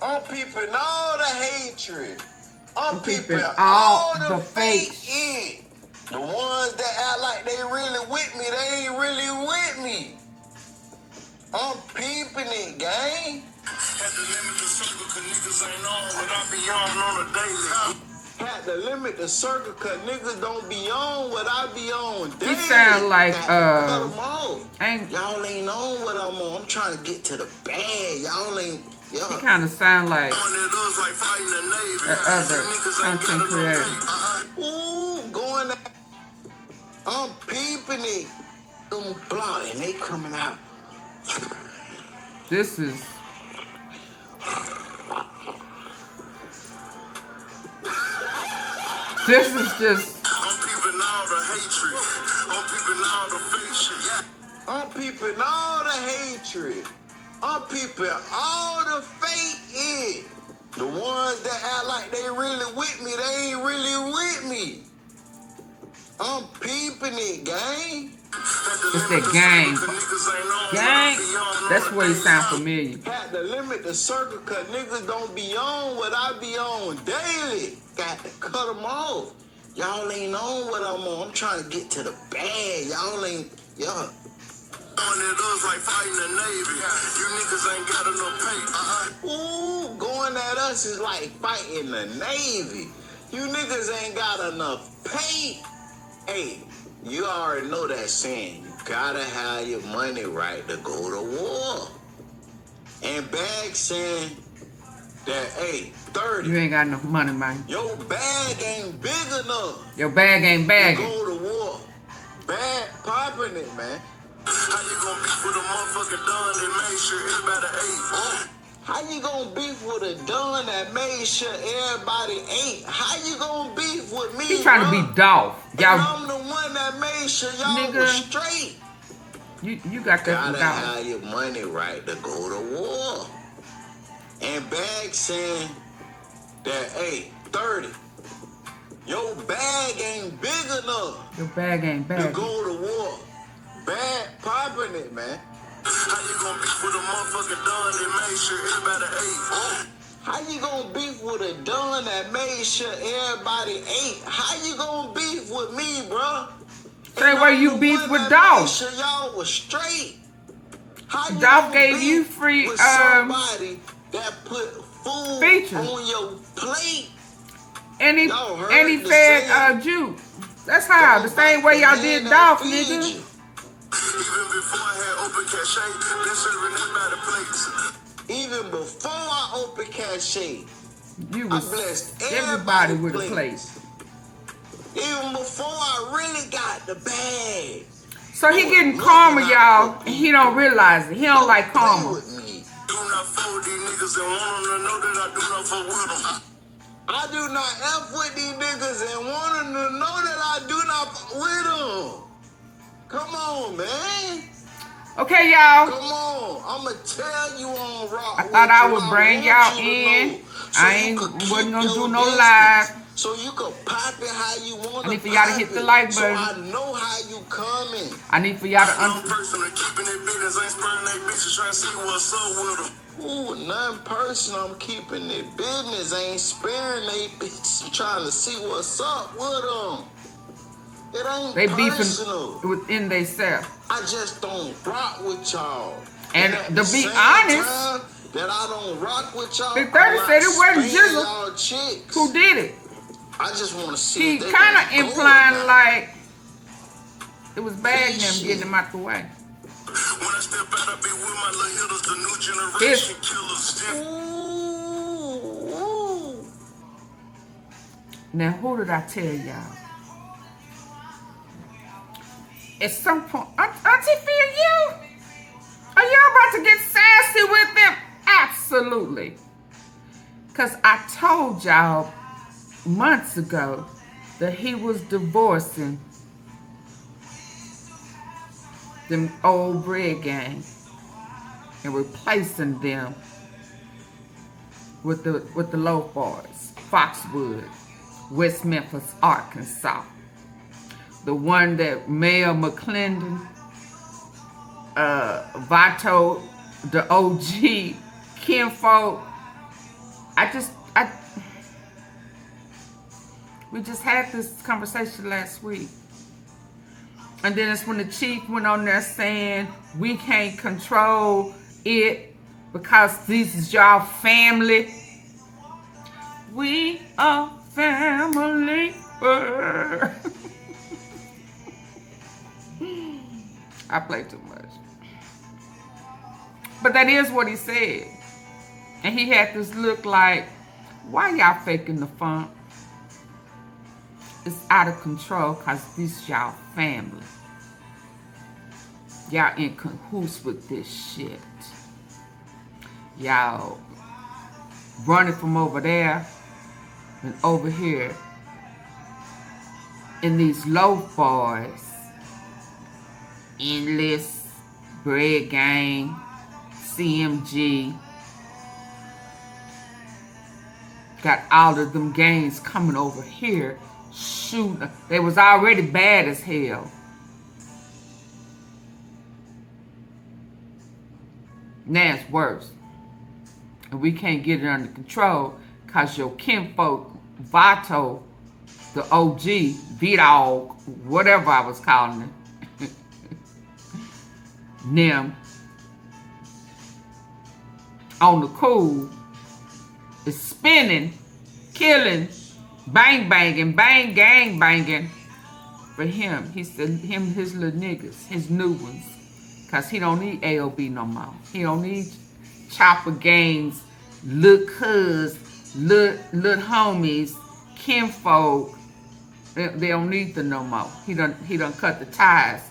I'm peeping all the hatred. I'm peeping all the fake it. The ones that act like they really with me, they ain't really with me. I'm peeping it, gang. Had to limit the circle cause niggas ain't on what I be on a daily. Had to limit the circle cause niggas don't be on what I be on daily. He sound like y'all ain't on what I'm on. I'm trying to get to the bag. Y'all ain't. He kind of sound like that other content creator. Ooh, going at. I'm peeping it. I'm blocking. They coming out. This is. This is just. I'm peeping all the hatred. I'm peeping all the fake shit. I'm peeping all the hatred. I'm peeping all the fake it. The ones that act like they really with me, they ain't really with me. I'm peeping it, gang. It's that gang. Gang? That's where he sound familiar. Had to limit the circle cause niggas don't be on what I be on daily. Got to cut them off. Y'all ain't on what I'm on. I'm trying to get to the bag. Y'all ain't, like fighting the Navy. You niggas ain't got enough pay. Ooh, going at us is like fighting the Navy. You niggas ain't got enough pay. Hey, you already know that saying. You gotta have your money right to go to war. And Bag saying that, hey, 30. You ain't got enough money, man. Your bag ain't big enough. Your bag ain't bagging. To go to war. Bag popping it, man. How you gonna beef with a motherfucker done that made sure everybody ate? How you gonna beef with a done that made sure everybody ate? How you gonna beef with me? He trying to be Dolph. Y'all, I'm the one that made sure y'all was straight. You got that from Dolph. Gotta have your money right to go to war. And Bag saying that, hey, 30. Your bag ain't big enough. Your bag ain't big. To go to war. Bad popping it, man. How you gonna beef with a motherfucker done that made sure everybody ate? How you gonna beef with a done that made sure everybody ate? How you gonna beef with me, bro? Say where you beef with Dolph. Sure y'all was straight. How you Dolph gave you free somebody that put food features on your plate. And he fed Juke. That's how. The same way y'all did Dolph, nigga. Even before I had open cachet, been serving everybody plates. Even before I opened cachet, you was everybody with a plate. Even before I really got the bag. So he getting karma, y'all, and he don't realize it. He don't like karma. Do not fool with these niggas and want them to know that I do not fuck with them. I do not F with these niggas and want them to know that I do not fuck with them. Come on, man. Okay, y'all. Come on. I'ma tell you on rock. I thought I would bring y'all in. I wasn't gonna do no live. So you can pop it how you want. I need for y'all to hit the like button. So I know how you coming. I need for y'all to understand. Keeping it business, ain't spurring they bitches trying to see what's up with them. Ooh, non-personal, I'm keeping it business. Ain't sparing they bitches trying to see what's up with them. It ain't they personal. Beefing within themselves. I just don't rock with y'all. And to be honest, that I don't rock with y'all. Big 30 said it wasn't GUCCIMANE who did it. I just want to see. He kind of implying like it was bad him getting him out the way. When I step out Now, who did I tell y'all? At some point, Auntie Phil, are y'all about to get sassy with them? Absolutely. Because I told y'all months ago that he was divorcing them old bread gang and replacing them with the low boys, Foxwood, West Memphis, Arkansas. The one that Mayor McClendon, Vato, the OG, Kinfolk. We just had this conversation last week. And then it's when the chief went on there saying, we can't control it because this is y'all family. We are family. I play too much. But that is what he said. And he had this look like, why y'all faking the funk? It's out of control because this y'all family. Y'all in cahoots with this shit. Y'all running from over there and over here in these loaf boys, Endless, Bread Gang, CMG. Got all of them gangs coming over here shooting. They was already bad as hell. Now it's worse. And we can't get it under control because your kinfolk, Vato, the OG, V-Dog, whatever I was calling it, them, on the cool, is spinning, killing, bang banging, bang gang banging for him. He said him and his little niggas, his new ones. Because he don't need AOB no more. He don't need chopper gangs, little cuz, little homies, kinfolk. They don't need them no more. He done cut the ties.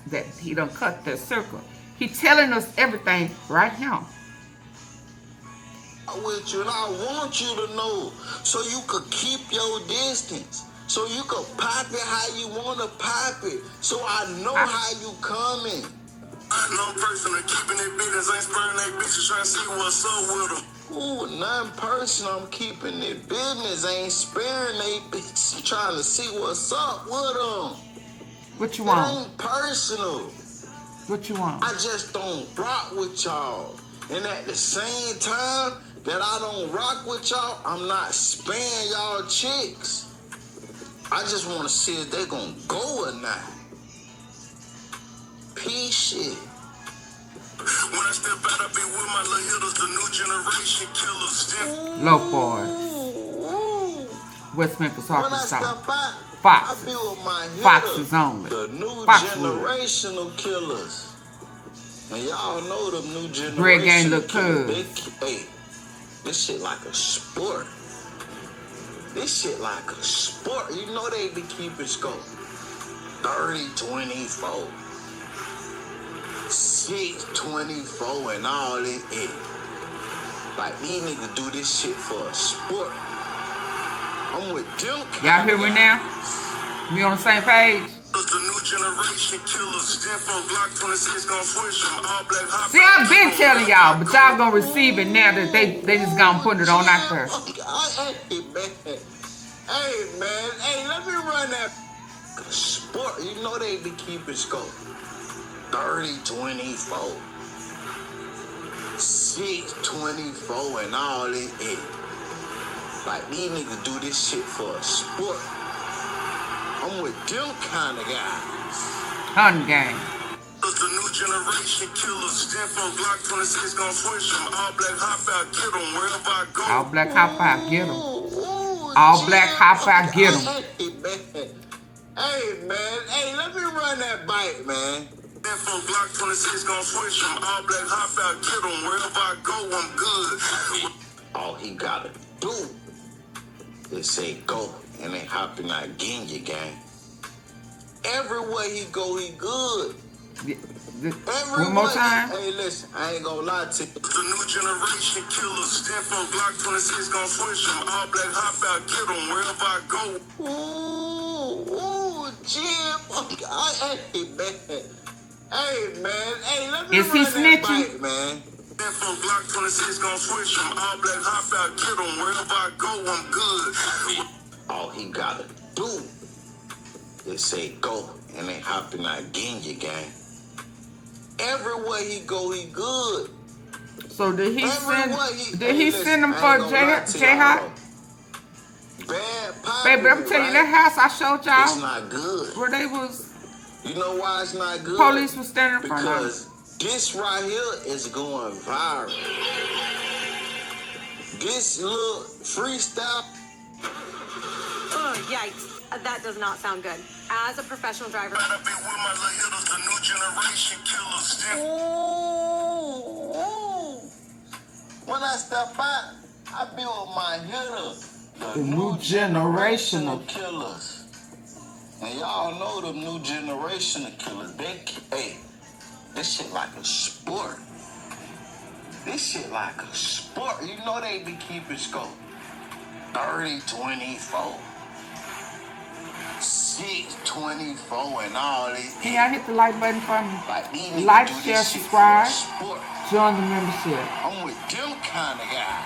He done cut their circle. He telling us everything right now. With you, and I want you to know so you could keep your distance, so you could pop it how you want to pop it, so I know how you coming. I know personal, keeping it business, ain't spurring they bitches trying to see what's up with them. Ooh, nothing personal, I'm keeping it business, ain't sparing they bitches trying to see what's up with them. What you want? It ain't personal. What you want? I just don't rock with y'all, and at the same time that I don't rock with y'all, I'm not sparing y'all chicks. I just want to see if they gonna go or not. Peace shit. When I step out, I be with my little hitters, the new generation killers. Low boy. West Memphis, Arkansas. Fox. I be with my hitters, Foxes only. the new generational killers. And y'all know them new generational Bread gang look killers. good. Hey, this shit like a sport. This shit like a sport. You know they be keeping scope. 30, 24. 6, 24 and all this. Like these niggas do this shit for a sport. I'm with them. Y'all hear me now? We on the same page? The new generation killers, Glock 26 gonna switch from all black hot. See, I've been telling y'all, but y'all gonna receive it now that they just gonna put it on out there. Hey man, hey, let me run that sport. You know they be keeping scope. 30, 24. 6, 24 and all this. Like these niggas do this shit for a sport. I'm with them kind of guys. Hunting gang. The new generation killers, Glock 26 gonna switch from all black hop out, get them wherever I go. All black hop out, get them. All black hop out, get them. Hey man, hey, let me run that bike, man. From Block 26 gon' switch from all black, hop out, get 'em. Wherever I go, I'm good. All he gotta do is say go, and they hopping out getting you, gang. Everywhere he go, he good. One more time. Hey, listen, I ain't gonna lie to you. The new generation killers. Stand from Block 26 gon' switch from all black, hop out, get 'em. Wherever I go. Ooh, Jim. Hey, man. Hey, man. Hey, let me Is he snitching? Bike, man. From Block 26 gon' switch from all black, hop out, get 'em. Wherever I go, I'm good. All he gotta do is say go, and they hopping out getting you, gang. Everywhere he go, he good. So did he send him for Jayhot? Baby, I'm telling you, that house I showed y'all. It's not good. Where they was. You know why it's not good? Police was standing in front of because this right here is going viral. This little freestyle. Oh, yikes. That does not sound good. As a professional driver. Ooh. When I step out, I be with my hitters. The new generation of killers. And y'all know them new generation of killers. Hey, this shit like a sport. This shit like a sport. You know they be keeping score. 30, 24. 6, 24, and all this. Can y'all hit the like button for me? Like, share, subscribe. Join the membership. I'm with them kind of guys.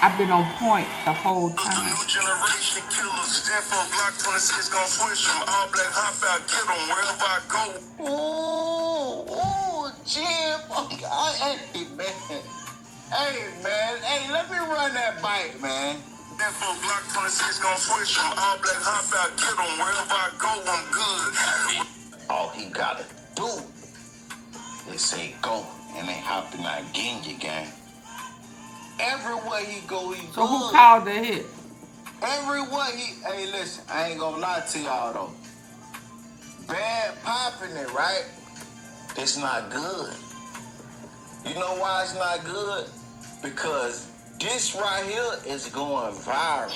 I've been on point the whole time. The new generation killers. Stand from Block 26 gon' switch from all black, hop out, get 'em. Wherever I go. Ooh, Jim. Hey, man. Hey, man. Hey, let me run that bike, man. From Block 26 gon' switch from all black, hop out, get 'em. Wherever I go, I'm good. All he gotta do is say go, and they hopping out getting you, gang. Everywhere he go, he So good. who called the hit? Everywhere he... Hey, listen, I ain't gonna lie to y'all, though. Bad popping it, right? It's not good. You know why it's not good? Because this right here is going viral.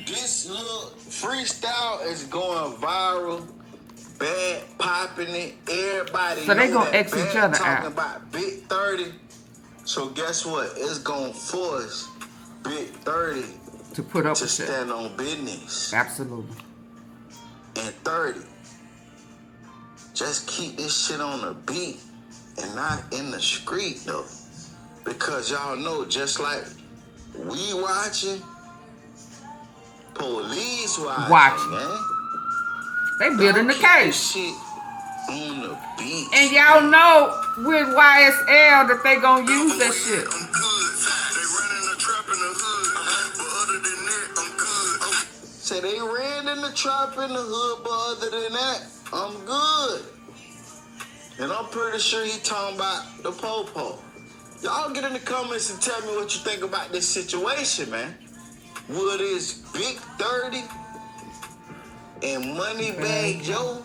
This little freestyle is going viral. Bad popping it. Everybody So they know gonna that X each Bad other talking out. about Big 30. So guess what? It's gonna force Big 30 To put up to with shit. stand on business. Absolutely. And 30. Just keep this shit on the beat and not in the street though. Because y'all know, just like we watching, police watching. Man. They building the case. Shit on the beat. And y'all know with YSL that they gonna use that shit. I'm good. They running the trap in the hood. But other than that, I'm good. Say they ran in the trap in the hood, but other than that, I'm good. And I'm pretty sure he talking about the po-po. Y'all get in the comments and tell me what you think about this situation, man. Would this Big 30 and MONEYBAGGYO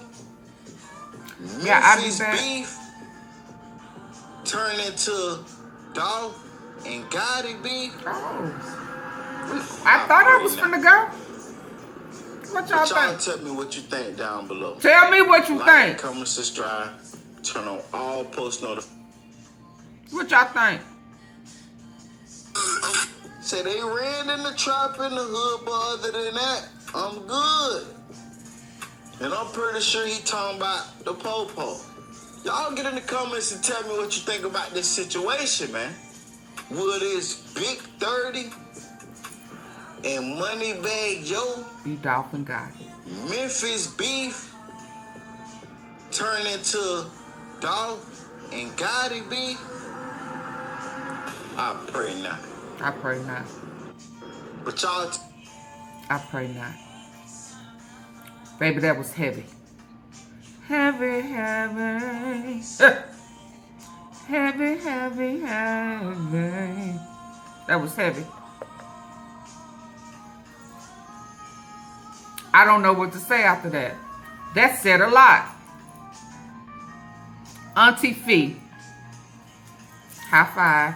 Memphis beef turn into Dolph and Gotti beef? Oh. I thought I was finna go. What y'all think? Tell me what you think down below. Tell me what you think. Comment, subscribe, turn on all post notifications. What y'all think? Say they ran in the trap in the hood, but other than that, I'm good. And I'm pretty sure he talking about the po-po. Y'all get in the comments and tell me what you think about this situation, man. Would this Big 30 and MONEYBAGGYO Be Dolph and Gotti. Memphis beef turn into Dolph and Gotti beef? I pray not. I pray not. But y'all... I pray not. Baby, that was heavy. Heavy, heavy. Heavy, heavy, heavy. That was heavy. I don't know what to say after that. That said a lot. Auntie Fee. High five.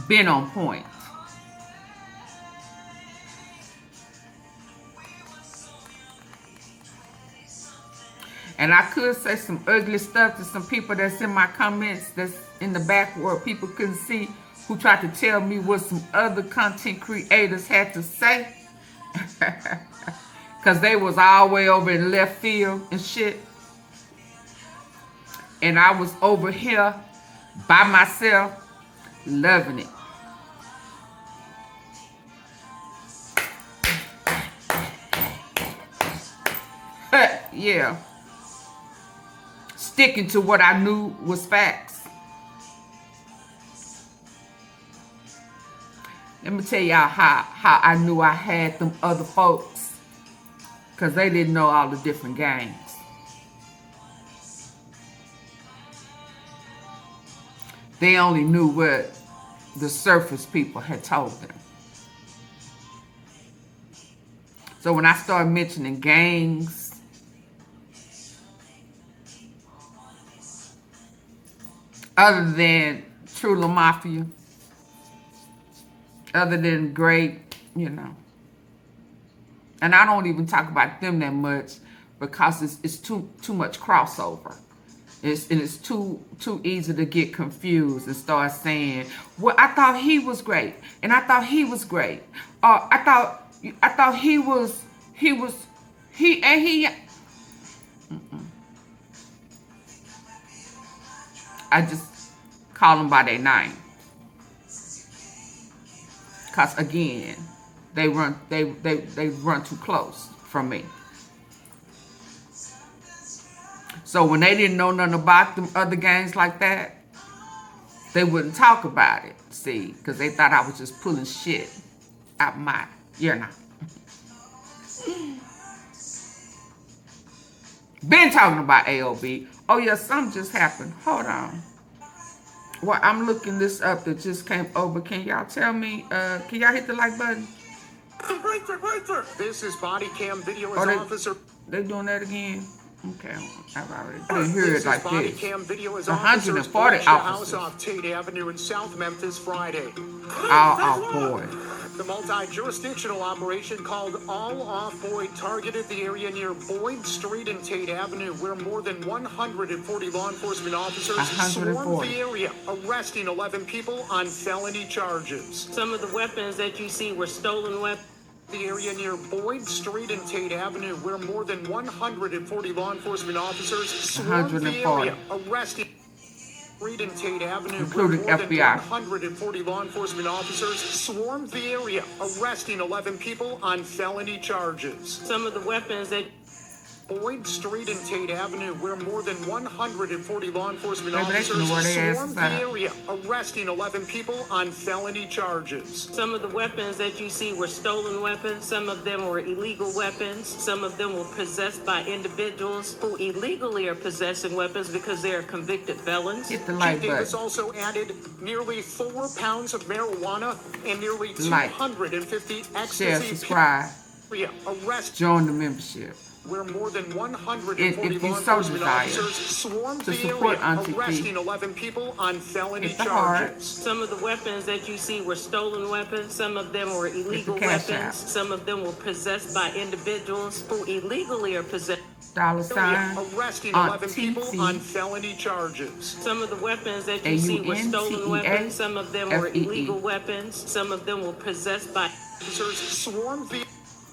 Been on point. And I could say some ugly stuff to some people that's in my comments that's in the back where people couldn't see, who tried to tell me what some other content creators had to say. Because they was all the way over in left field and shit. And I was over here by myself, loving it. Yeah. Sticking to what I knew was facts. Let me tell y'all how I knew I had them other folks. Because they didn't know all the different games. They only knew what the surface people had told them. So when I started mentioning gangs, other than True La Mafia, other than Great, you know. And I don't even talk about them that much because it's too much crossover. It's too easy to get confused and start saying, well, I thought he was great, and I thought he was great. I thought he was. I just call them by their name. Cause again, they run too close from me. So when they didn't know nothing about them other gangs like that, they wouldn't talk about it. See, because they thought I was just pulling shit out my, you know. Been talking about AOB. Oh yeah, something just happened. Hold on. Well, I'm looking this up that just came over. Can y'all tell me, can y'all hit the like button? This is body cam video as officer. They doing that again? Okay, I've already didn't hear it like body this. Cam video as 140 officers officers. house off Tate Avenue in South Memphis Friday. All boy. The multi-jurisdictional operation called All Off Boyd targeted the area near Boyd Street and Tate Avenue, where more than 140 law enforcement officers swarmed the area, arresting 11 people on felony charges. Some of the weapons that you see were stolen weapons. The area near Boyd Street and Tate Avenue, where more than 140 law enforcement officers swarmed the area, arresting Street and Tate Avenue, including where more FBI. than 140 law enforcement officers swarmed the area, arresting 11 people on felony charges. Some of the weapons that Boyd Street and Tate Avenue, where more than 140 law enforcement officers swarmed the area, arresting 11 people on felony charges. Some of the weapons that you see were stolen weapons. Some of them were illegal weapons. Some of them were possessed by individuals who illegally are possessing weapons because they are convicted felons. Hit the like button. Davis also added nearly 4 pounds of marijuana and nearly 250 ecstasy. Share, subscribe, arrest. join the membership. Where more than 140 if law you enforcement so officers swarmed to the support area, Auntie arresting 11 people on felony Hit the heart. charges. Some of the weapons that you see were stolen weapons. Some of them were illegal weapons. Some of them were possessed by individuals who illegally are possessed. $ Arresting 11 people on felony charges. Some of the weapons that you see were stolen weapons. Some of them were illegal weapons. Some of them were possessed by officers swarmed the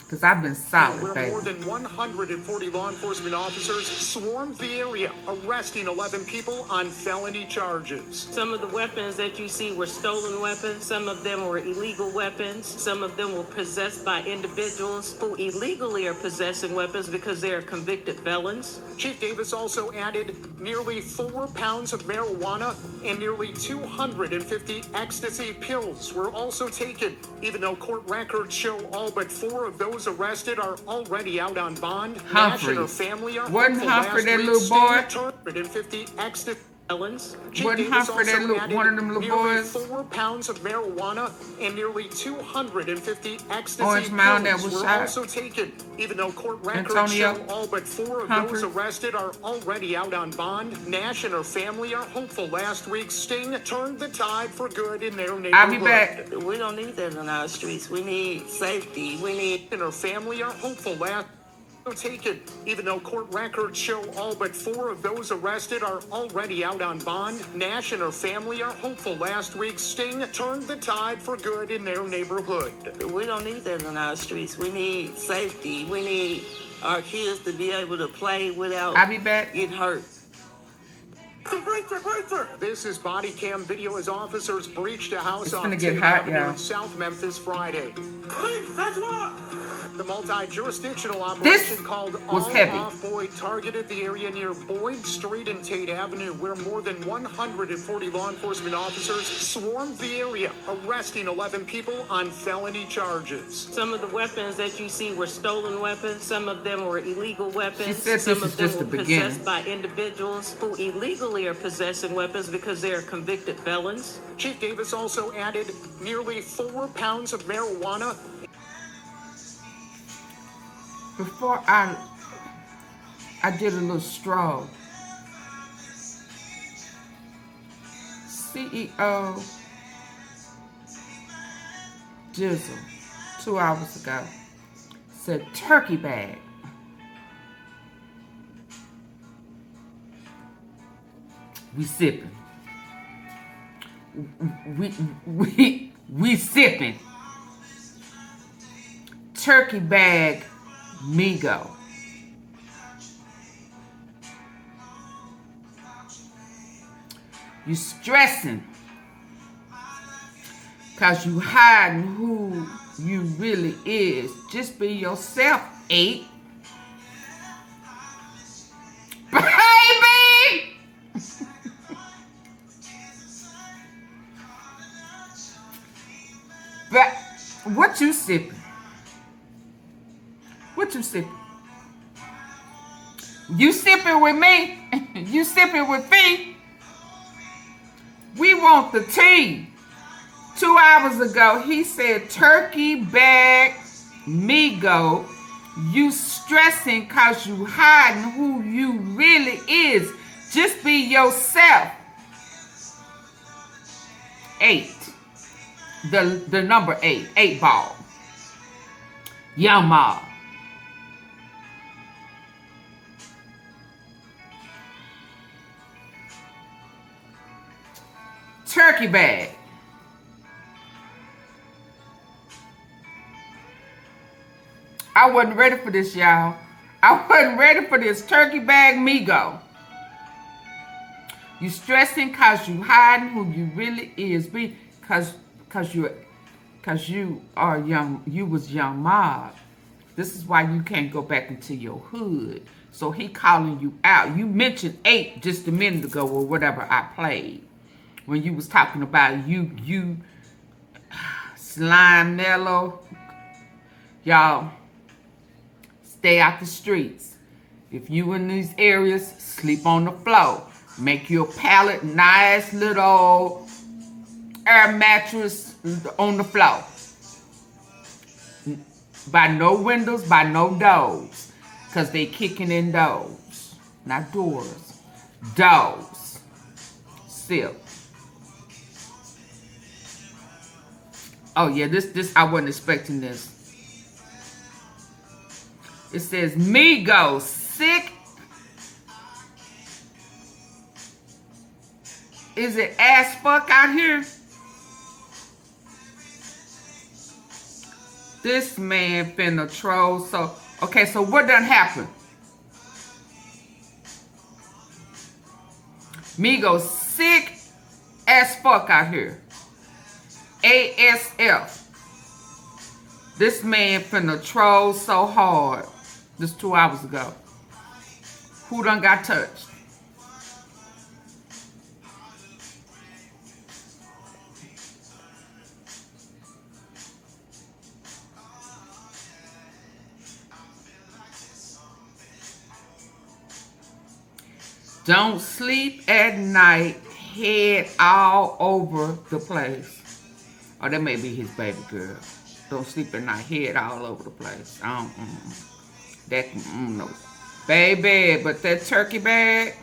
because I've been solid, where baby. more than 140 law enforcement officers swarmed the area, arresting 11 people on felony charges. Some of the weapons that you see were stolen weapons. Some of them were illegal weapons. Some of them were possessed by individuals who illegally are possessing weapons because they are convicted felons. Chief Davis also added nearly 4 pounds of marijuana and nearly 250 ecstasy pills were also taken, even though court records show all but 4 of those arrested are already out on bond. Humphrey. Nash and her family are Wasn't Humphrey that little boy? 250 ecstasy. Wasn't Humphrey that one of them little boys? 4 pounds of marijuana and nearly 250 ecstasy Orange Mound that pills was were shot. also taken, even though court records Antonio show all but 4 of Humphrey. those arrested are already out on bond. Nash and her family are hopeful last week's sting turned the tide for good in their neighborhood. I'll be back. We don't need that in our streets. We need safety. We need... And her family are hopeful last taken, even though court records show all but 4 of those arrested are already out on bond. Nash and her family are hopeful last week's sting turned the tide for good in their neighborhood. We don't need that in our streets. We need safety. We need our kids to be able to play without I'll be back. getting hurt. This is body cam video as officers breached a house on gonna get Tate hot, Avenue y'all. in South Memphis Friday. The multi-jurisdictional This operation called was All heavy. Off Boyd targeted the area near Boyd Street and Tate Avenue, where more than 140 law enforcement officers swarmed the area, arresting 11 people on felony charges. Some of the weapons that you see were stolen weapons. Some of them were illegal weapons. She said Some this of is them just the were beginning. possessed by individuals who illegally are possessing weapons because they are convicted felons. Chief Davis also added nearly 4 pounds of marijuana. Before I did a little stroll. CEO Jizzle 2 hours ago said turkey bag. We sipping. We sipping. Turkey bag Migo. You stressing cause you hiding who you really is. Just be yourself, 8. Baby! But what you sipping? What you sipping? You sipping with me? You sipping with me? We want the tea. 2 hours ago, he said turkey bag Migo. You stressing cause you hiding who you really is. Just be yourself. 8. The number 8. 8 ball. Young Ma. Turkey bag. I wasn't ready for this, y'all. I wasn't ready for this turkey bag Migo. You stressing cause you hiding who you really is. Cause you are young. You was young mob. This is why you can't go back into your hood. So he calling you out. You mentioned 8 just a minute ago or whatever I played. When you was talking about you slime mellow. Y'all, stay out the streets. If you in these areas, sleep on the floor. Make your pallet nice little air mattress on the floor. By no windows, by no doors. Because they kicking in doors. Not doors. Doors. Still. Oh yeah, this I wasn't expecting this. It says Migo sick. Is it ass fuck out here? This man finna troll. So okay, so what done happened? Migo sick as fuck out here. ASF. This man finna troll so hard. This 2 hours ago. Who done got touched? Don't sleep at night, head all over the place. Oh, that may be his baby girl. Don't sleep at night, head all over the place. No. Baby, but that turkey bag.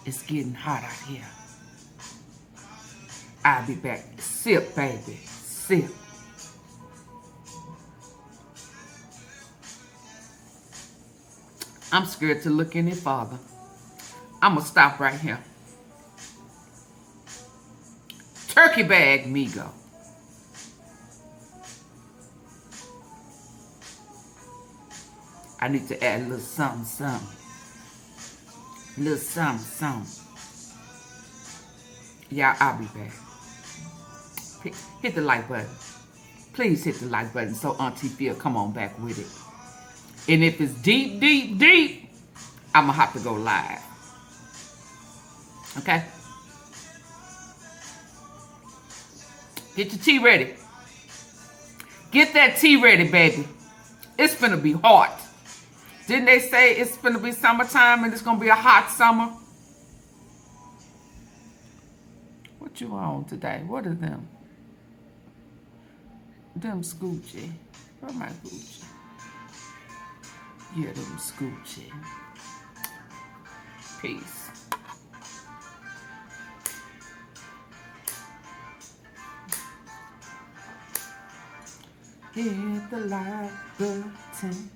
It's getting hot out here. I'll be back. Sip, baby. Sip. I'm scared to look any farther. I'm going to stop right here. Turkey bag, Migo. I need to add a little something, something. A little something, something. Yeah, I'll be back. Hit the like button. Please hit the like button so Auntie Phil come on back with it. And if it's deep, deep, deep, I'm going to have to go live. Okay? Get your tea ready. Get that tea ready, baby. It's finna be hot. Didn't they say it's finna be summertime and it's gonna be a hot summer? What you on today? What are them? Them Scoochie. Where my Gucci? Yeah, them Scoochie. Peace. Hit the like button.